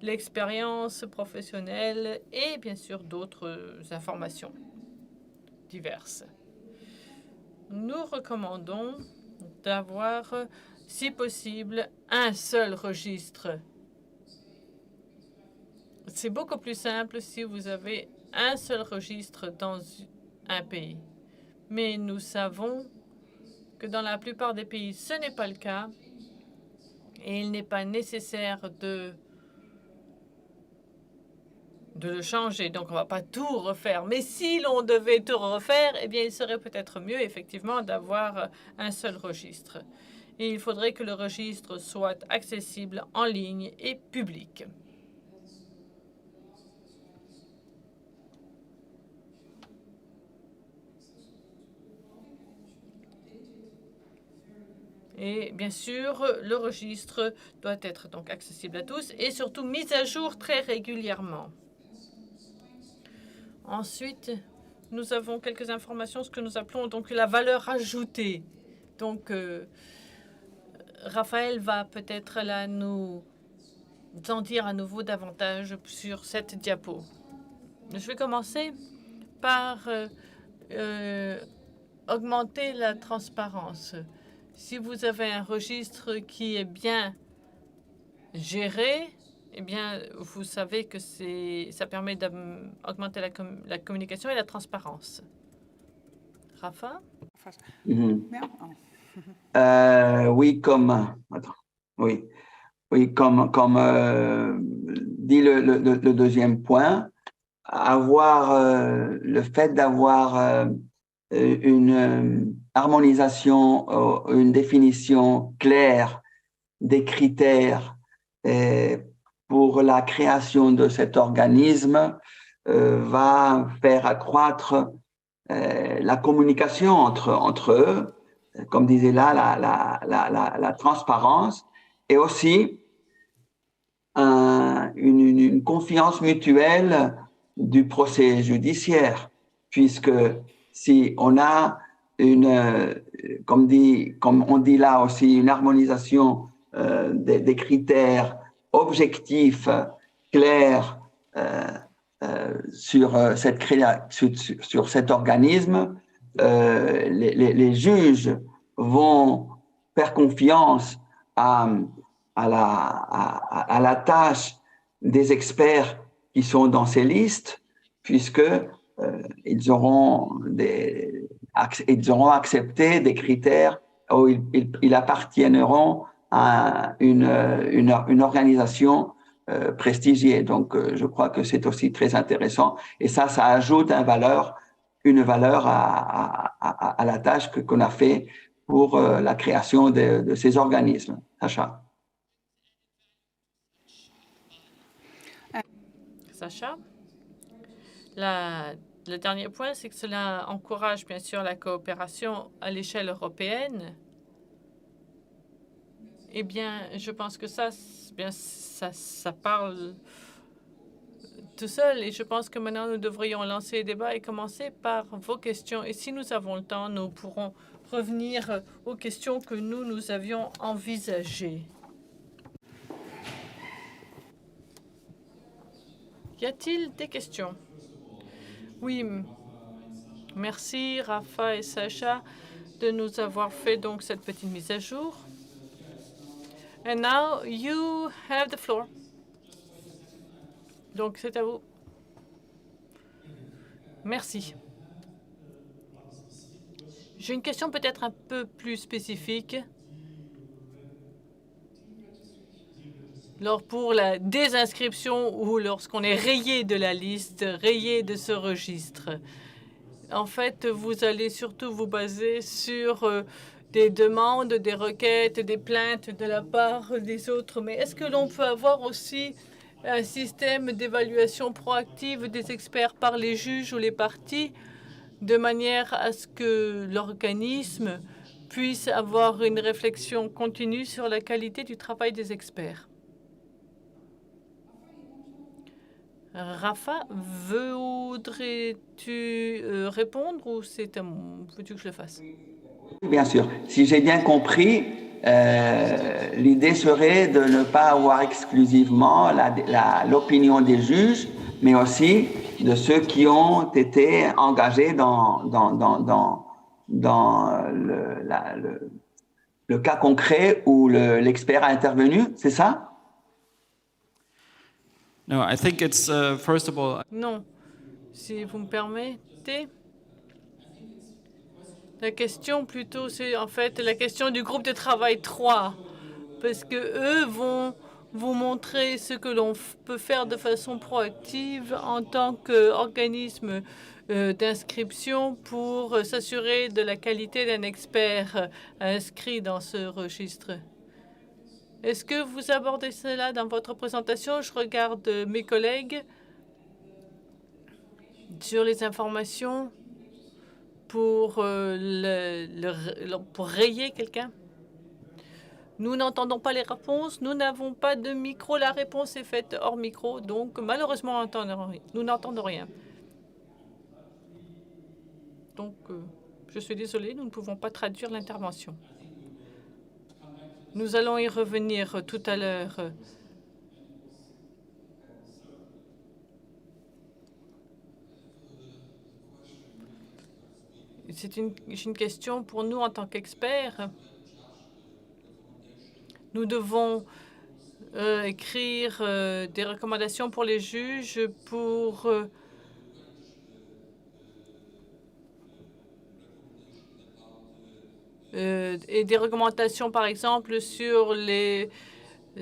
l'expérience professionnelle et bien sûr d'autres informations diverses. Nous recommandons d'avoir, si possible, un seul registre. C'est beaucoup plus simple si vous avez un seul registre dans un pays. Mais nous savons que dans la plupart des pays, ce n'est pas le cas et il n'est pas nécessaire de le changer. Donc, on ne va pas tout refaire. Mais si l'on devait tout refaire, eh bien, il serait peut-être mieux, effectivement, d'avoir un seul registre. Et il faudrait que le registre soit accessible en ligne et public. Et bien sûr, le registre doit être donc accessible à tous et surtout mis à jour très régulièrement. Ensuite, nous avons quelques informations, ce que nous appelons donc la valeur ajoutée. Donc, Raphaël va peut-être là nous en dire à nouveau davantage sur cette diapo. Je vais commencer par augmenter la transparence. Si vous avez un registre qui est bien géré, eh bien, vous savez que ça permet d'augmenter la communication et la transparence. Rafa? Oui, comme dit le deuxième point, le fait d'avoir une harmonisation, une définition claire des critères pour la création de cet organisme va faire accroître la communication entre eux, comme disait là, la transparence, et aussi une confiance mutuelle du procès judiciaire, puisque si on a comme on dit là aussi, une harmonisation des critères objectifs, clairs sur cet organisme, les juges vont faire confiance à la tâche des experts qui sont dans ces listes, puisque ils auront accepté des critères où ils appartiendront à une organisation prestigiée. Donc, je crois que c'est aussi très intéressant. Et ça ajoute une valeur à la tâche qu'on a fait pour la création de ces organismes. Sacha. Le dernier point, c'est que cela encourage bien sûr la coopération à l'échelle européenne. Eh bien, je pense que ça parle tout seul et je pense que maintenant nous devrions lancer le débat et commencer par vos questions. Et si nous avons le temps, nous pourrons revenir aux questions que nous avions envisagées. Y a-t-il des questions? Oui, merci Rafa et Sacha de nous avoir fait donc cette petite mise à jour. And now you have the floor. Donc c'est à vous. Merci. J'ai une question peut-être un peu plus spécifique. Alors pour la désinscription ou lorsqu'on est rayé de la liste, rayé de ce registre, en fait, vous allez surtout vous baser sur des demandes, des requêtes, des plaintes de la part des autres. Mais est-ce que l'on peut avoir aussi un système d'évaluation proactive des experts par les juges ou les parties, de manière à ce que l'organisme puisse avoir une réflexion continue sur la qualité du travail des experts? Rafa, voudrais-tu répondre ou veux-tu que je le fasse? Bien sûr. Si j'ai bien compris, l'idée serait de ne pas avoir exclusivement l'opinion des juges, mais aussi de ceux qui ont été engagés dans le cas concret où l'expert a intervenu, c'est ça? No, I think it's first of all. Non, si vous me permettez. La question plutôt, c'est en fait la question du groupe de travail 3, parce que eux vont vous montrer ce que l'on peut faire de façon proactive en tant qu'organisme d'inscription pour s'assurer de la qualité d'un expert inscrit dans ce registre. Est-ce que vous abordez cela dans votre présentation? Je regarde mes collègues sur les informations pour rayer quelqu'un. Nous n'entendons pas les réponses. Nous n'avons pas de micro. La réponse est faite hors micro. Donc, malheureusement, nous n'entendons rien. Donc, je suis désolée, nous ne pouvons pas traduire l'intervention. Nous allons y revenir tout à l'heure. C'est une question pour nous en tant qu'experts. Nous devons écrire des recommandations pour les juges pour et des recommandations, par exemple, sur les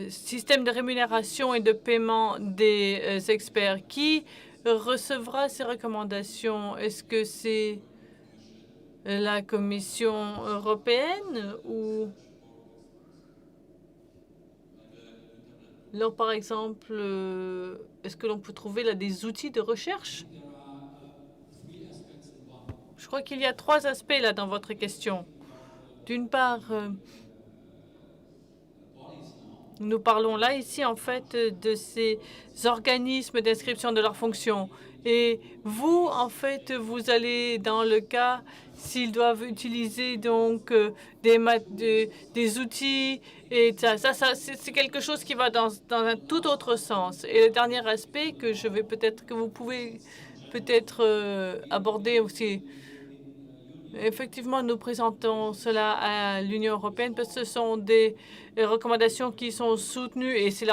systèmes de rémunération et de paiement des experts. Qui recevra ces recommandations? Est-ce que c'est la Commission européenne ou... Alors, par exemple, est-ce que l'on peut trouver là des outils de recherche? Je crois qu'il y a 3 aspects là dans votre question. D'une part, nous parlons là ici en fait de ces organismes d'inscription de leurs fonctions. Et vous, en fait, vous allez dans le cas s'ils doivent utiliser donc des outils et ça c'est quelque chose qui va dans un tout autre sens. Et le dernier aspect que vous pouvez peut-être aborder aussi. Effectivement, nous présentons cela à l'Union européenne parce que ce sont des recommandations qui sont soutenues et c'est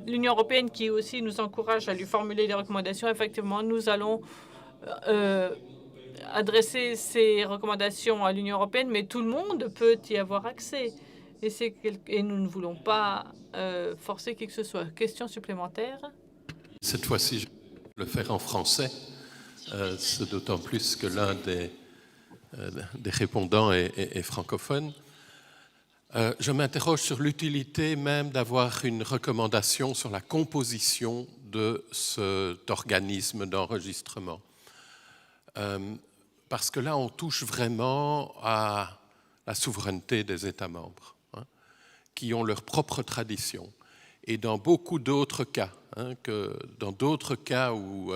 l'Union européenne qui aussi nous encourage à lui formuler des recommandations. Effectivement, nous allons adresser ces recommandations à l'Union européenne, mais tout le monde peut y avoir accès. Et nous ne voulons pas forcer qui que ce soit. Question supplémentaire? Cette fois-ci, je vais le faire en français. C'est d'autant plus que l'un des répondants est francophone. Je m'interroge sur l'utilité même d'avoir une recommandation sur la composition de cet organisme d'enregistrement. Parce que là, on touche vraiment à la souveraineté des États membres, qui ont leur propre tradition. Et dans beaucoup d'autres cas, dans d'autres cas où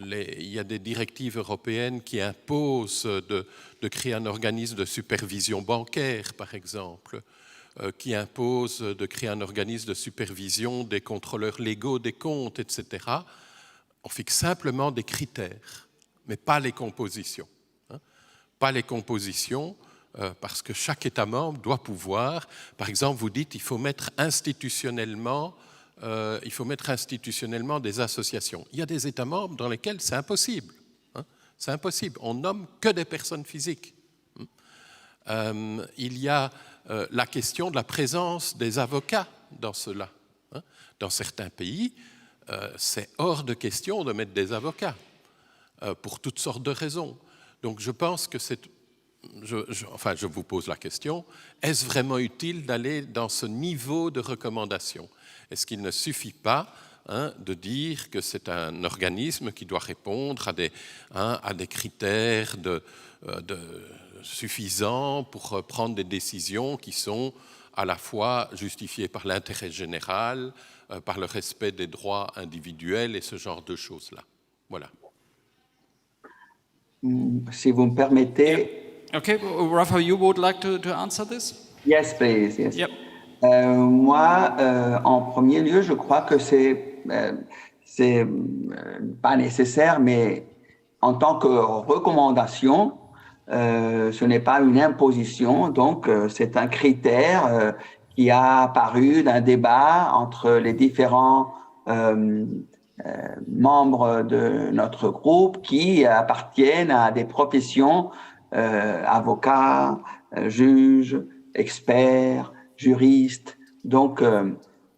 il y a des directives européennes qui imposent de créer un organisme de supervision bancaire, par exemple, qui imposent de créer un organisme de supervision des contrôleurs légaux des comptes, etc. On fixe simplement des critères, mais pas les compositions. Pas les compositions, parce que chaque État membre doit pouvoir, par exemple, vous dites qu'il faut mettre institutionnellement des associations. Il y a des États membres dans lesquels c'est impossible. C'est impossible. On nomme que des personnes physiques. Il y a la question de la présence des avocats dans cela. hein. Dans certains pays, c'est hors de question de mettre des avocats pour toutes sortes de raisons. Donc je pense que je vous pose la question, est-ce vraiment utile d'aller dans ce niveau de recommandation? Est-ce qu'il ne suffit pas de dire que c'est un organisme qui doit répondre à des critères suffisants pour prendre des décisions qui sont à la fois justifiées par l'intérêt général, par le respect des droits individuels et ce genre de choses-là. Voilà. Si vous me permettez. Okay, Rafa, you would like to answer this? Yes, please. Yes. Yep. Moi, en premier lieu, je crois que c'est pas nécessaire, mais en tant que recommandation, ce n'est pas une imposition, donc c'est un critère qui a apparu d'un débat entre les différents membres de notre groupe qui appartiennent à des professions, avocats, juges, experts, juristes. Donc,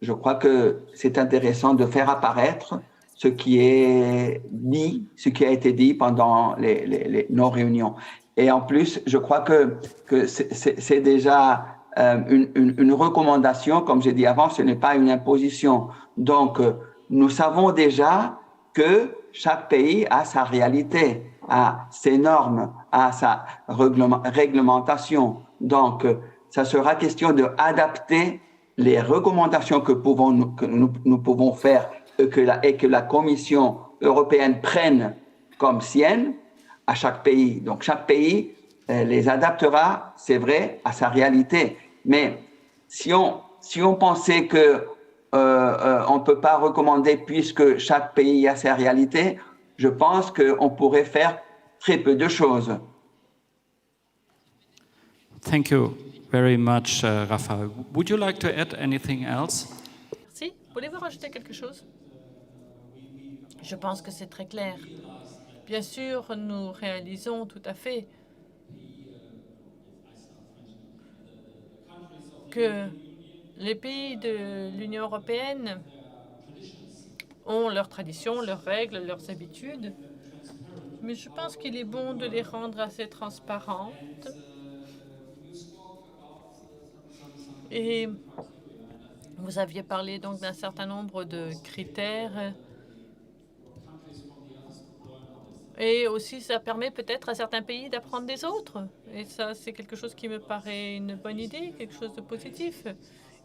je crois que c'est intéressant de faire apparaître ce qui est dit, ce qui a été dit pendant nos réunions. Et en plus, je crois que c'est déjà une recommandation, comme j'ai dit avant, ce n'est pas une imposition. Donc, nous savons déjà que chaque pays a sa réalité, a ses normes, a sa réglementation. Donc, ça sera question d'adapter les recommandations que nous pouvons faire et que la Commission européenne prenne comme sienne à chaque pays. Donc, chaque pays les adaptera, c'est vrai, à sa réalité. Mais si on pensait que on ne peut pas recommander puisque chaque pays a sa réalité, je pense qu'on pourrait faire très peu de choses. Thank you very much, Rafa. Would you like to add anything else? Merci. Voulez-vous rajouter quelque chose? Je pense que c'est très clair. Bien sûr, nous réalisons tout à fait que les pays de l'Union européenne ont leurs traditions, leurs règles, leurs habitudes, mais je pense qu'il est bon de les rendre assez transparentes. Et vous aviez parlé donc d'un certain nombre de critères. Et aussi, ça permet peut-être à certains pays d'apprendre des autres. Et ça, c'est quelque chose qui me paraît une bonne idée, quelque chose de positif.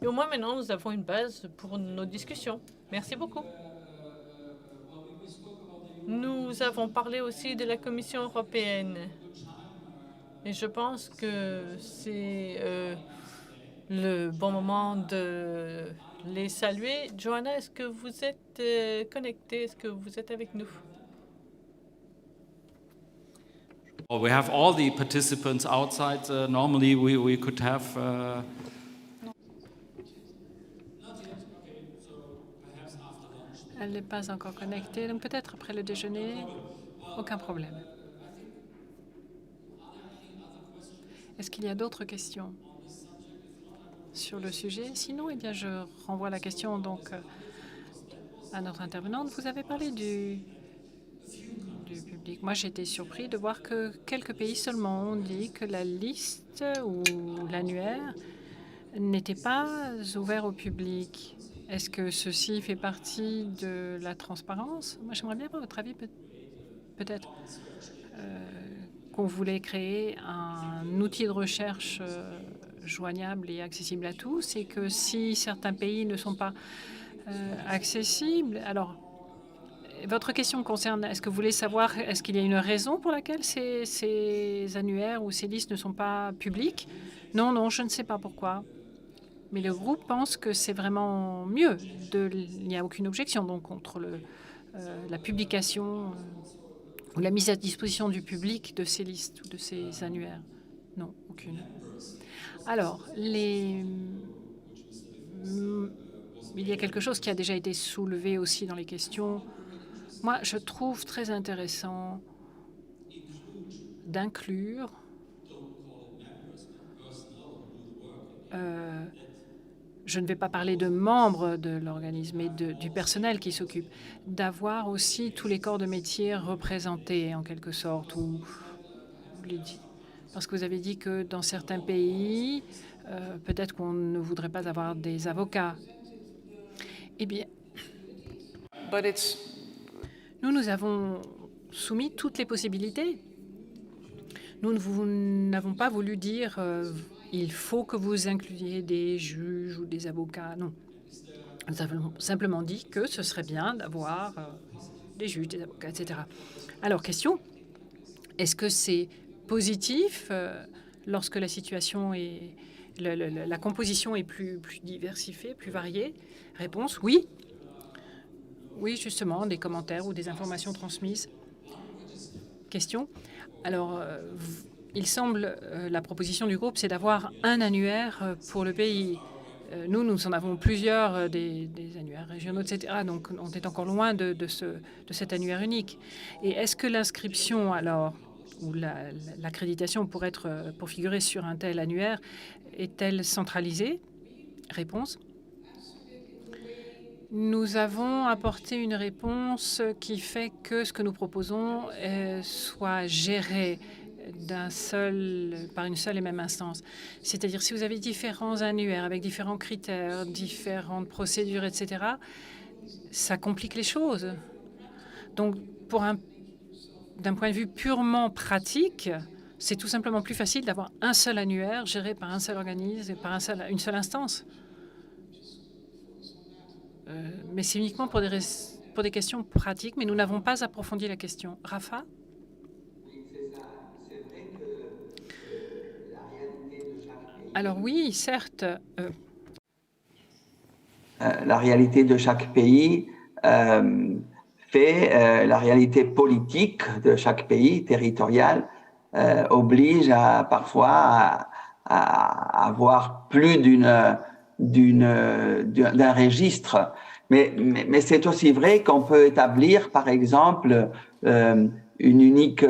Et au moins, maintenant, nous avons une base pour nos discussions. Merci beaucoup. Nous avons parlé aussi de la Commission européenne. Et je pense que c'est le bon moment de les saluer. Johanna, est-ce que vous êtes connectée? Est-ce que vous êtes avec nous? We have all the participants outside. Normally, we could have. Elle n'est pas encore connectée, donc peut-être après le déjeuner, aucun problème. Est-ce qu'il y a d'autres questions sur le sujet? Sinon, eh bien, je renvoie la question donc à notre intervenante. Vous avez parlé du public. Moi, j'ai été surpris de voir que quelques pays seulement ont dit que la liste ou l'annuaire n'était pas ouvert au public. Est-ce que ceci fait partie de la transparence? Moi, j'aimerais bien avoir votre avis, peut-être qu'on voulait créer un outil de recherche joignable et accessible à tous, et que si certains pays ne sont pas accessibles, alors votre question concerne, est-ce que vous voulez savoir, est-ce qu'il y a une raison pour laquelle ces annuaires ou ces listes ne sont pas publiques? Non, je ne sais pas pourquoi. Mais le groupe pense que c'est vraiment mieux. Il n'y a aucune objection donc contre la publication ou la mise à disposition du public de ces listes ou de ces annuaires. Non, aucune. Alors, il y a quelque chose qui a déjà été soulevé aussi dans les questions. Moi, je trouve très intéressant d'inclure je ne vais pas parler de membres de l'organisme, mais du personnel qui s'occupe, d'avoir aussi tous les corps de métier représentés en quelque sorte. Parce que vous avez dit que dans certains pays, peut-être qu'on ne voudrait pas avoir des avocats. Eh bien, nous avons soumis toutes les possibilités. Nous n'avons pas voulu dire il faut que vous incluiez des juges ou des avocats. Non. Nous avons simplement dit que ce serait bien d'avoir des juges, des avocats, etc. Alors, question, est-ce que c'est positif lorsque la situation est... la composition est plus diversifiée, plus variée? Réponse, oui. Oui, justement, des commentaires ou des informations transmises. Question. Alors, il semble, la proposition du groupe, c'est d'avoir un annuaire pour le pays. Nous en avons plusieurs, des annuaires régionaux, etc. Donc, on est encore loin de cet annuaire unique. Et est-ce que l'inscription, alors, ou l'accréditation pour figurer sur un tel annuaire, est-elle centralisée? Réponse. Nous avons apporté une réponse qui fait que ce que nous proposons soit géré par une seule et même instance. C'est-à-dire, si vous avez différents annuaires avec différents critères, différentes procédures, etc., ça complique les choses. Donc, d'un point de vue purement pratique, c'est tout simplement plus facile d'avoir un seul annuaire géré par un seul organisme et par une seule instance. Mais c'est uniquement pour des questions pratiques, mais nous n'avons pas approfondi la question. Rafa? Alors oui, certes. La réalité de chaque pays fait la réalité politique de chaque pays territorial oblige parfois à avoir plus d'un registre. Mais c'est aussi vrai qu'on peut établir, par exemple, un unique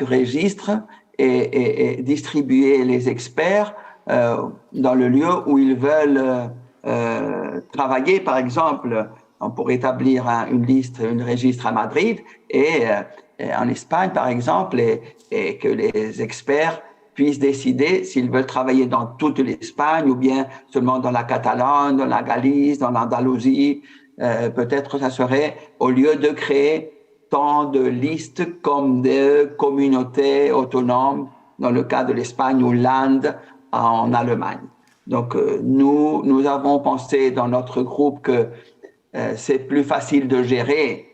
registre et distribuer les experts dans le lieu où ils veulent travailler. Par exemple, on pourrait établir un registre à Madrid et en Espagne, par exemple, et que les experts puissent décider s'ils veulent travailler dans toute l'Espagne ou bien seulement dans la Catalogne, dans la Galice, dans l'Andalousie. Peut-être ça serait, au lieu de créer tant de listes comme de communautés autonomes, dans le cas de l'Espagne ou l'Inde en Allemagne. Donc, nous avons pensé dans notre groupe que c'est plus facile de gérer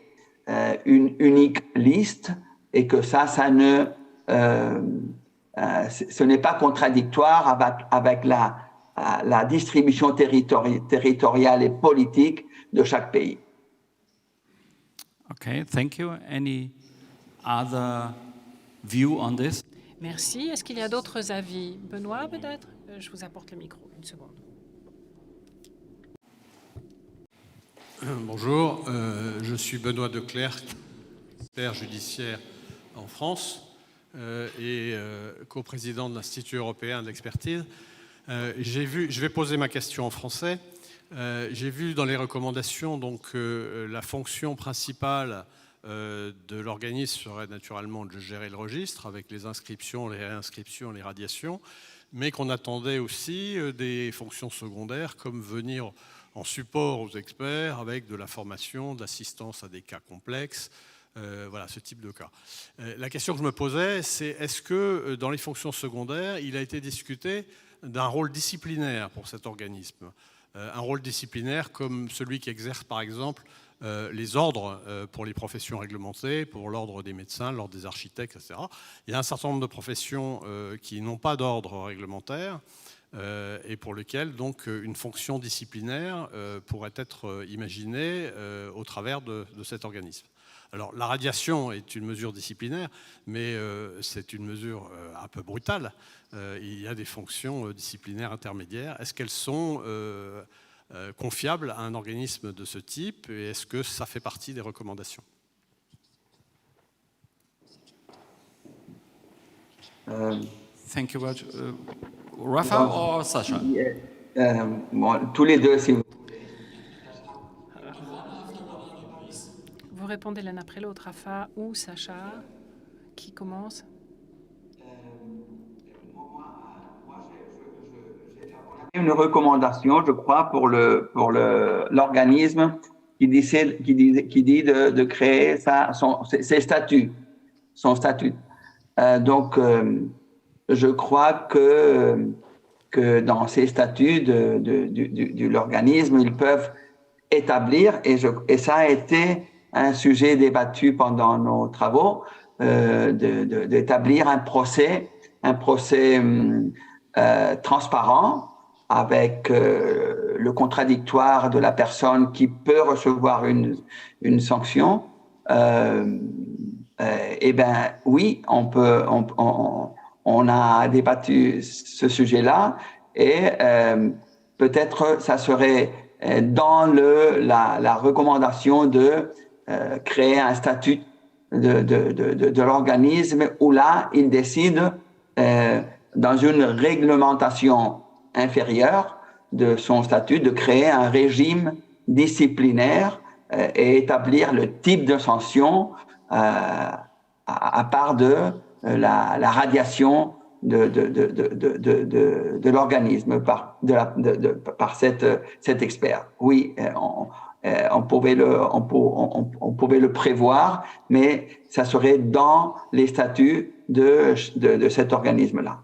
une unique liste et que ce n'est pas contradictoire avec la distribution territoriale et politique de chaque pays. Okay, thank you. Any other view on this? Merci. Est-ce qu'il y a d'autres avis? Benoît, peut-être? Je vous apporte le micro, une seconde. Bonjour, je suis Benoît Declercq, expert judiciaire en France et coprésident de l'Institut européen d'expertise. Je vais poser ma question en français. J'ai vu dans les recommandations donc, la fonction principale de l'organisme serait naturellement de gérer le registre avec les inscriptions, les réinscriptions, les radiations, mais qu'on attendait aussi des fonctions secondaires comme venir en support aux experts avec de la formation, de l'assistance à des cas complexes, voilà, ce type de cas. La question que je me posais, c'est est-ce que dans les fonctions secondaires, il a été discuté d'un rôle disciplinaire pour cet organisme, un rôle disciplinaire comme celui qui exerce par exemple les ordres pour les professions réglementées, pour l'ordre des médecins, l'ordre des architectes, etc. Il y a un certain nombre de professions qui n'ont pas d'ordre réglementaire et pour lesquelles donc une fonction disciplinaire pourrait être imaginée au travers de cet organisme. Alors la radiation est une mesure disciplinaire, mais c'est une mesure un peu brutale. Il y a des fonctions disciplinaires intermédiaires. Est-ce qu'elles sont confiables à un organisme de ce type et est-ce que ça fait partie des recommandations? Thank you. Rafa or Sasha? tous les deux, si vous... Vous répondez l'un après l'autre, Rafa ou Sacha. Qui commence? Une recommandation, je crois, pour l'organisme qui dit de créer ses statuts, son statut. Donc, je crois que dans ces statuts de l'organisme, ils peuvent établir, et ça a été un sujet débattu pendant nos travaux, d'établir un procès transparent avec le contradictoire de la personne qui peut recevoir une sanction. Eh bien, oui, on a débattu ce sujet-là, et peut-être ça serait dans la recommandation de créer un statut de l'organisme où là, il décide dans une réglementation inférieure de son statut de créer un régime disciplinaire et établir le type de sanction à part de la radiation de l'organisme par cet expert. Oui, on pouvait le prévoir, mais ça serait dans les statuts de cet organisme-là,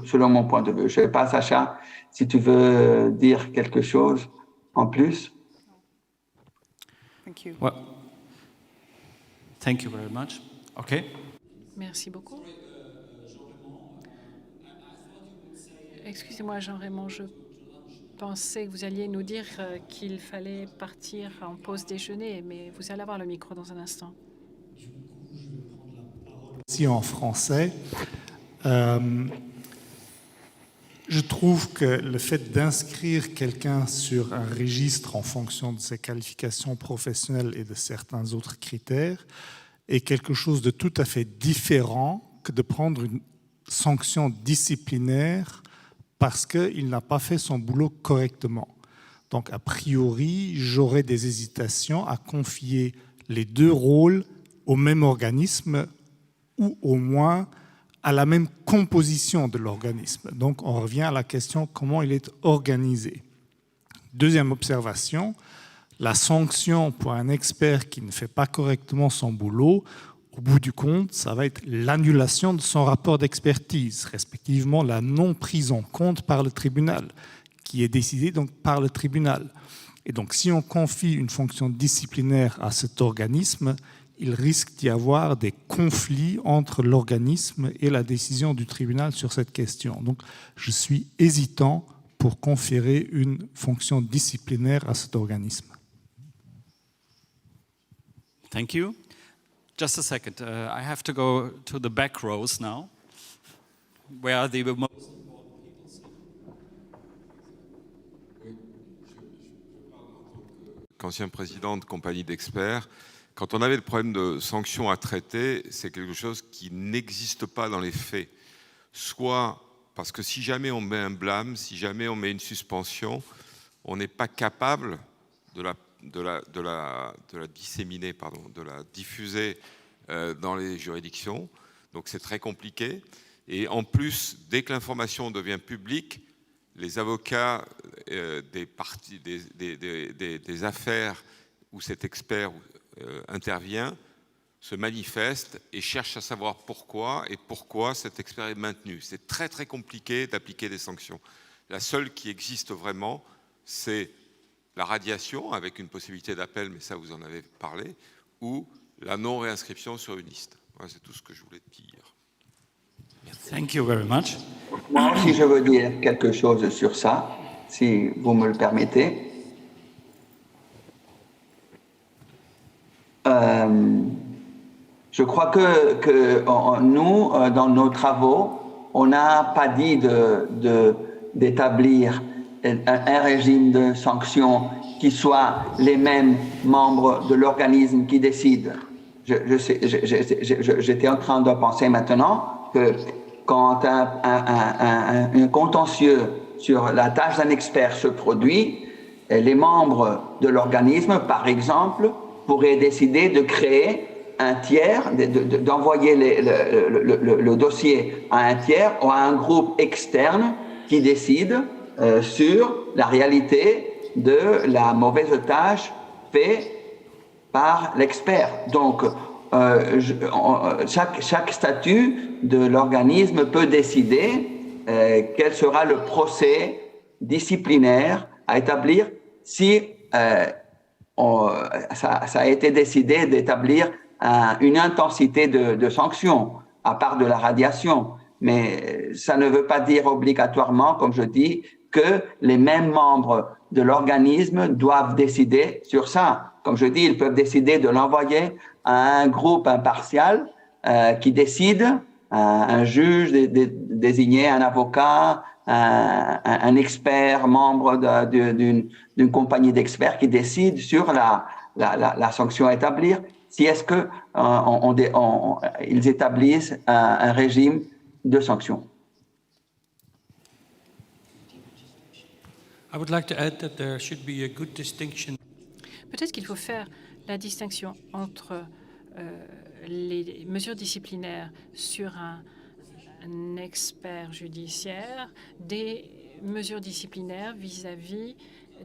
selon mon point de vue. Je ne sais pas, Sacha, si tu veux dire quelque chose en plus. Thank you. Well, thank you very much. Okay. Merci beaucoup. Excusez-moi, Jean-Raymond, je pensais que vous alliez nous dire qu'il fallait partir en pause déjeuner, mais vous allez avoir le micro dans un instant. Du coup, je vais prendre la parole aussi en français. Je trouve que le fait d'inscrire quelqu'un sur un registre en fonction de ses qualifications professionnelles et de certains autres critères est quelque chose de tout à fait différent que de prendre une sanction disciplinaire parce qu'il n'a pas fait son boulot correctement. Donc, a priori, j'aurais des hésitations à confier les deux rôles au même organisme ou au moins à la même composition de l'organisme. Donc, on revient à la question comment il est organisé. Deuxième observation, la sanction pour un expert qui ne fait pas correctement son boulot, au bout du compte, ça va être l'annulation de son rapport d'expertise, respectivement la non prise en compte par le tribunal, qui est décidée donc par le tribunal. Et donc, si on confie une fonction disciplinaire à cet organisme, il risque d'y avoir des conflits entre l'organisme et la décision du tribunal sur cette question. Donc, je suis hésitant pour conférer une fonction disciplinaire à cet organisme. Thank you. Just a second. I have to go to the back rows now, where the most important people sit. Qu'ancien président de compagnie d'experts, quand on avait le problème de sanctions à traiter, c'est quelque chose qui n'existe pas dans les faits. Soit parce que si jamais on met un blâme, si jamais on met une suspension, on n'est pas capable de la disséminer, de la diffuser dans les juridictions. Donc c'est très compliqué. Et en plus, dès que l'information devient publique, les avocats des affaires où cet expert intervient se manifestent et cherchent à savoir pourquoi cet expert est maintenu. C'est très très compliqué d'appliquer des sanctions. La seule qui existe vraiment, c'est la radiation avec une possibilité d'appel, mais ça vous en avez parlé, ou la non-réinscription sur une liste. Voilà, c'est tout ce que je voulais dire. Thank you very much. Moi aussi, je veux dire quelque chose sur ça, si vous me le permettez. Je crois que nous, dans nos travaux, on n'a pas dit d'établir un régime de sanctions qui soit les mêmes membres de l'organisme qui décident. J'étais en train de penser maintenant que quand un contentieux sur la tâche d'un expert se produit, les membres de l'organisme, par exemple, pourraient décider de créer un tiers, d'envoyer le dossier à un tiers ou à un groupe externe qui décide sur la réalité de la mauvaise tâche faite par l'expert. Donc, chaque statut de l'organisme peut décider quel sera le procès disciplinaire à établir si ça a été décidé d'établir une intensité de sanctions à part de la radiation. Mais ça ne veut pas dire obligatoirement, comme je dis, que les mêmes membres de l'organisme doivent décider sur ça. Comme je dis, ils peuvent décider de l'envoyer à un groupe impartial qui décide, un juge désigné, un avocat, un expert, membre d'une compagnie d'experts qui décide sur la sanction à établir, si est-ce que ils établissent un régime de sanctions. I would like to add that there should be a good distinction. Peut-être qu'il faut faire la distinction entre les mesures disciplinaires sur un expert judiciaire des mesures disciplinaires vis-à-vis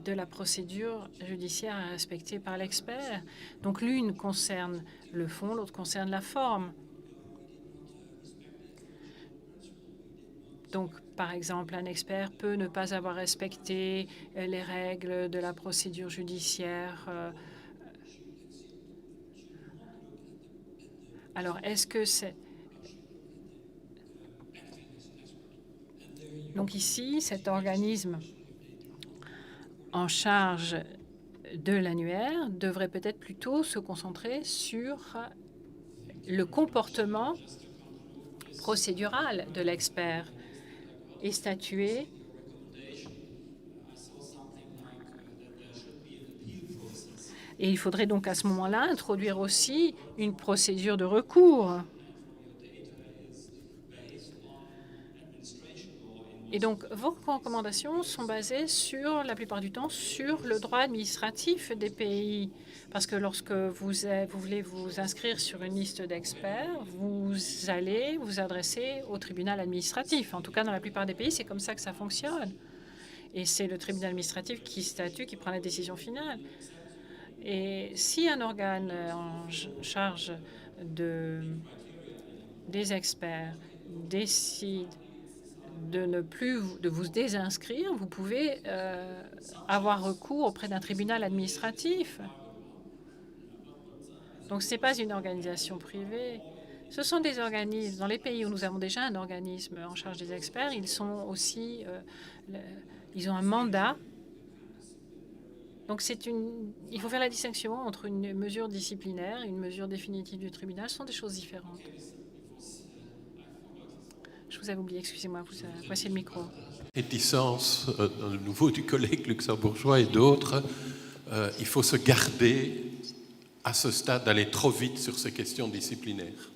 de la procédure judiciaire à respecter par l'expert. Donc l'une concerne le fond, l'autre concerne la forme. Donc, par exemple, un expert peut ne pas avoir respecté les règles de la procédure judiciaire. Alors, est-ce que c'est... Donc ici, cet organisme en charge de l'annuaire devrait peut-être plutôt se concentrer sur le comportement procédural de l'expert et statuer et il faudrait donc à ce moment-là introduire aussi une procédure de recours. Et donc, vos recommandations sont basées sur, la plupart du temps, sur le droit administratif des pays. Parce que lorsque vous voulez vous inscrire sur une liste d'experts, vous allez vous adresser au tribunal administratif. En tout cas, dans la plupart des pays, c'est comme ça que ça fonctionne. Et c'est le tribunal administratif qui statue, qui prend la décision finale. Et si un organe en charge des experts décide de ne plus de vous désinscrire, vous pouvez avoir recours auprès d'un tribunal administratif. Donc, ce n'est pas une organisation privée. Ce sont des organismes. Dans les pays où nous avons déjà un organisme en charge des experts, ils sont aussi, ils ont un mandat. Donc, il faut faire la distinction entre une mesure disciplinaire et une mesure définitive du tribunal. Ce sont des choses différentes. Je vous avais oublié, excusez-moi, voici le micro. Réticence de nouveau du collègue luxembourgeois et d'autres, il faut se garder à ce stade d'aller trop vite sur ces questions disciplinaires.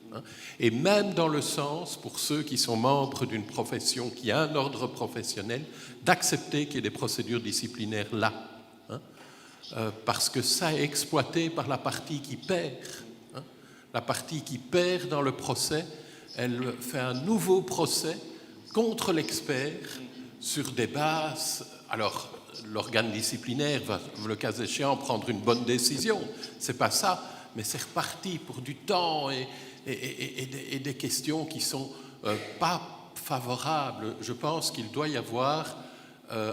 Et même dans le sens, pour ceux qui sont membres d'une profession qui a un ordre professionnel, d'accepter qu'il y ait des procédures disciplinaires là. Parce que ça est exploité par la partie qui perd. La partie qui perd dans le procès, elle fait un nouveau procès contre l'expert sur des bases. Alors, l'organe disciplinaire va, le cas échéant, prendre une bonne décision. C'est pas ça, mais c'est reparti pour du temps et des questions qui sont pas favorables. Je pense qu'il doit y avoir,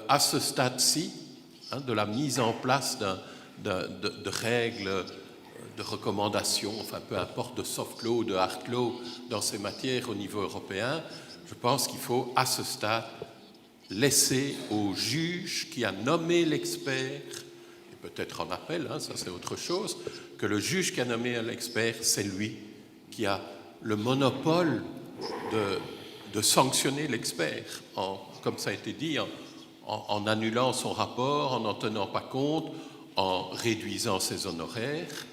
à ce stade-ci, de la mise en place de règles, de recommandations, enfin peu importe, de soft law, de hard law dans ces matières au niveau européen. Je pense qu'il faut, à ce stade, laisser au juge qui a nommé l'expert, et peut-être en appel, ça c'est autre chose, que le juge qui a nommé l'expert, c'est lui qui a le monopole de sanctionner l'expert, comme ça a été dit, en annulant son rapport, en n'en tenant pas compte, en réduisant ses honoraires,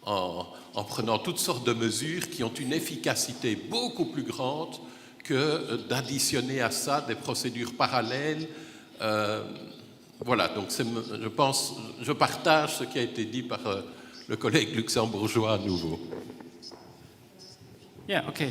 en prenant toutes sortes de mesures qui ont une efficacité beaucoup plus grande que d'additionner à ça des procédures parallèles Voilà, donc je partage ce qui a été dit par le collègue luxembourgeois à nouveau. Yeah, okay.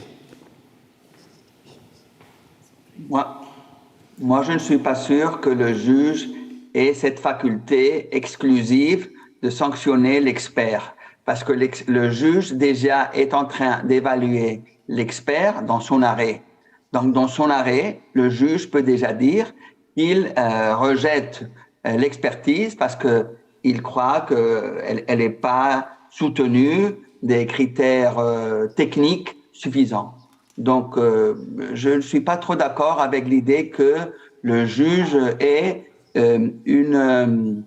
Moi, je ne suis pas sûr que le juge ait cette faculté exclusive de sanctionner l'expert, parce que le juge déjà est en train d'évaluer l'expert dans son arrêt. Donc, dans son arrêt, le juge peut déjà dire qu'il rejette l'expertise parce qu'il croit qu'elle n'est pas soutenue des critères techniques suffisants. Donc, je ne suis pas trop d'accord avec l'idée que le juge ait une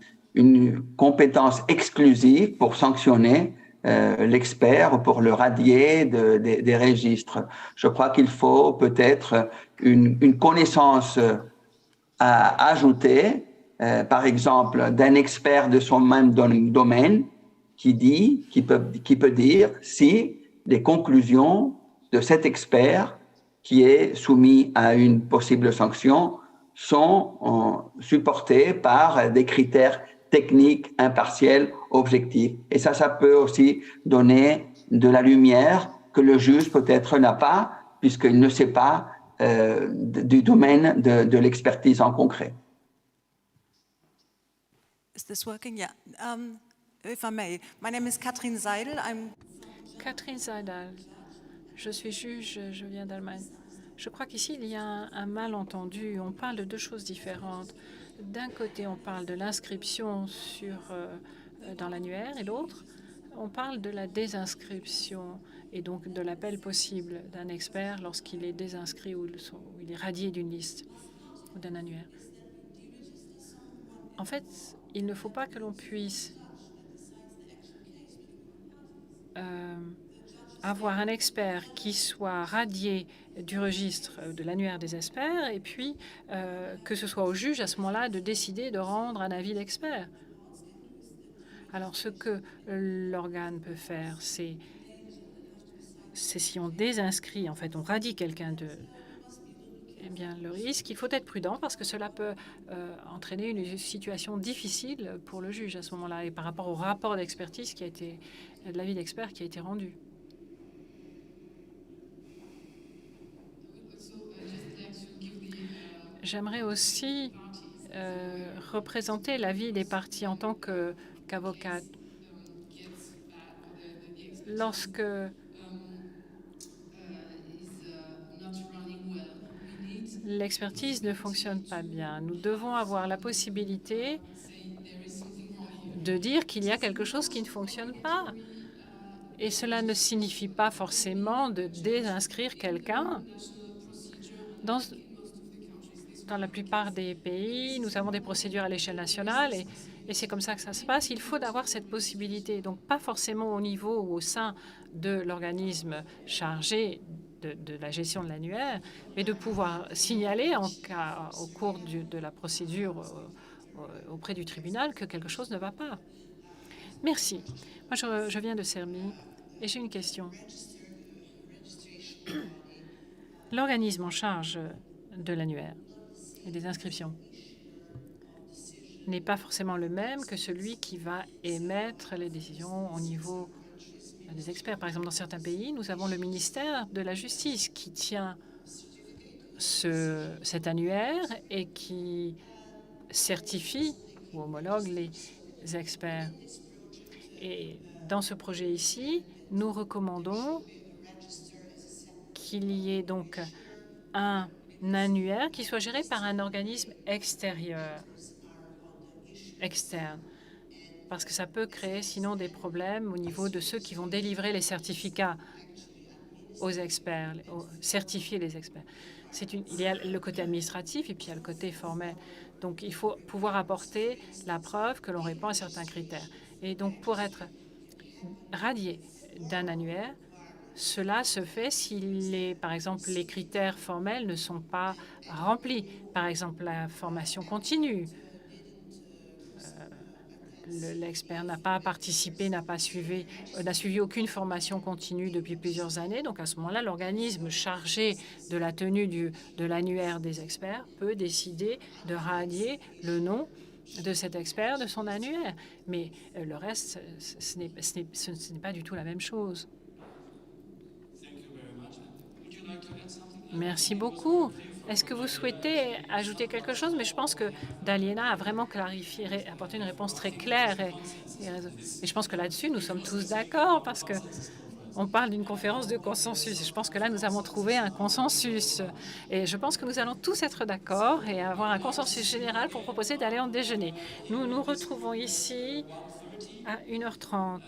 compétence exclusive pour sanctionner l'expert ou pour le radier des registres. Je crois qu'il faut peut-être une connaissance à ajouter, par exemple, d'un expert de son même domaine qui peut dire si les conclusions de cet expert qui est soumis à une possible sanction sont supportées par des critères techniques, impartiels, objectifs. Et ça peut aussi donner de la lumière que le juge peut-être n'a pas, puisqu'il ne sait pas du domaine de l'expertise en concret. Is this working? Yeah. If I may, my name is Katrin Seidel. Catherine Seidel. Je suis juge, je viens d'Allemagne. Je crois qu'ici, il y a un malentendu. On parle de deux choses différentes. D'un côté, on parle de l'inscription dans l'annuaire, et l'autre, on parle de la désinscription et donc de l'appel possible d'un expert lorsqu'il est désinscrit ou il est radié d'une liste ou d'un annuaire. En fait, il ne faut pas que l'on puisse avoir un expert qui soit radié du registre de l'annuaire des experts et puis que ce soit au juge à ce moment-là de décider de rendre un avis d'expert. Alors ce que l'organe peut faire, c'est si on désinscrit, en fait on radie quelqu'un eh bien, le risque, il faut être prudent parce que cela peut entraîner une situation difficile pour le juge à ce moment-là et par rapport au rapport d'expertise de l'avis d'expert qui a été rendu. J'aimerais aussi représenter l'avis des parties en tant qu'avocate. Lorsque l'expertise ne fonctionne pas bien, nous devons avoir la possibilité de dire qu'il y a quelque chose qui ne fonctionne pas. Et cela ne signifie pas forcément de désinscrire quelqu'un. Dans la plupart des pays, nous avons des procédures à l'échelle nationale et c'est comme ça que ça se passe. Il faut avoir cette possibilité, donc pas forcément au niveau ou au sein de l'organisme chargé de la gestion de l'annuaire, mais de pouvoir signaler au cours de la procédure auprès du tribunal que quelque chose ne va pas. Merci. Moi, je viens de Sermi et j'ai une question. L'organisme en charge de l'annuaire et des inscriptions n'est pas forcément le même que celui qui va émettre les décisions au niveau des experts. Par exemple, dans certains pays, nous avons le ministère de la Justice qui tient cet annuaire et qui certifie ou homologue les experts. Et dans ce projet ici, nous recommandons qu'il y ait donc un annuaire qui soit géré par un organisme externe, parce que ça peut créer sinon des problèmes au niveau de ceux qui vont délivrer les certificats aux experts, certifier les experts. Il y a le côté administratif et puis il y a le côté formel. Donc il faut pouvoir apporter la preuve que l'on répond à certains critères. Et donc pour être radié d'un annuaire, cela se fait si, par exemple, les critères formels ne sont pas remplis. Par exemple, la formation continue, l'expert n'a pas participé, n'a suivi aucune formation continue depuis plusieurs années. Donc à ce moment-là, l'organisme chargé de la tenue de l'annuaire des experts peut décider de rallier le nom de cet expert de son annuaire. Mais le reste, ce n'est pas du tout la même chose. Merci beaucoup. Est-ce que vous souhaitez ajouter quelque chose? Mais je pense que Daliena a vraiment clarifié, apporté une réponse très claire. Et je pense que là-dessus, nous sommes tous d'accord parce que on parle d'une conférence de consensus. Je pense que là, nous avons trouvé un consensus. Et je pense que nous allons tous être d'accord et avoir un consensus général pour proposer d'aller en déjeuner. Nous nous retrouvons ici à 1h30.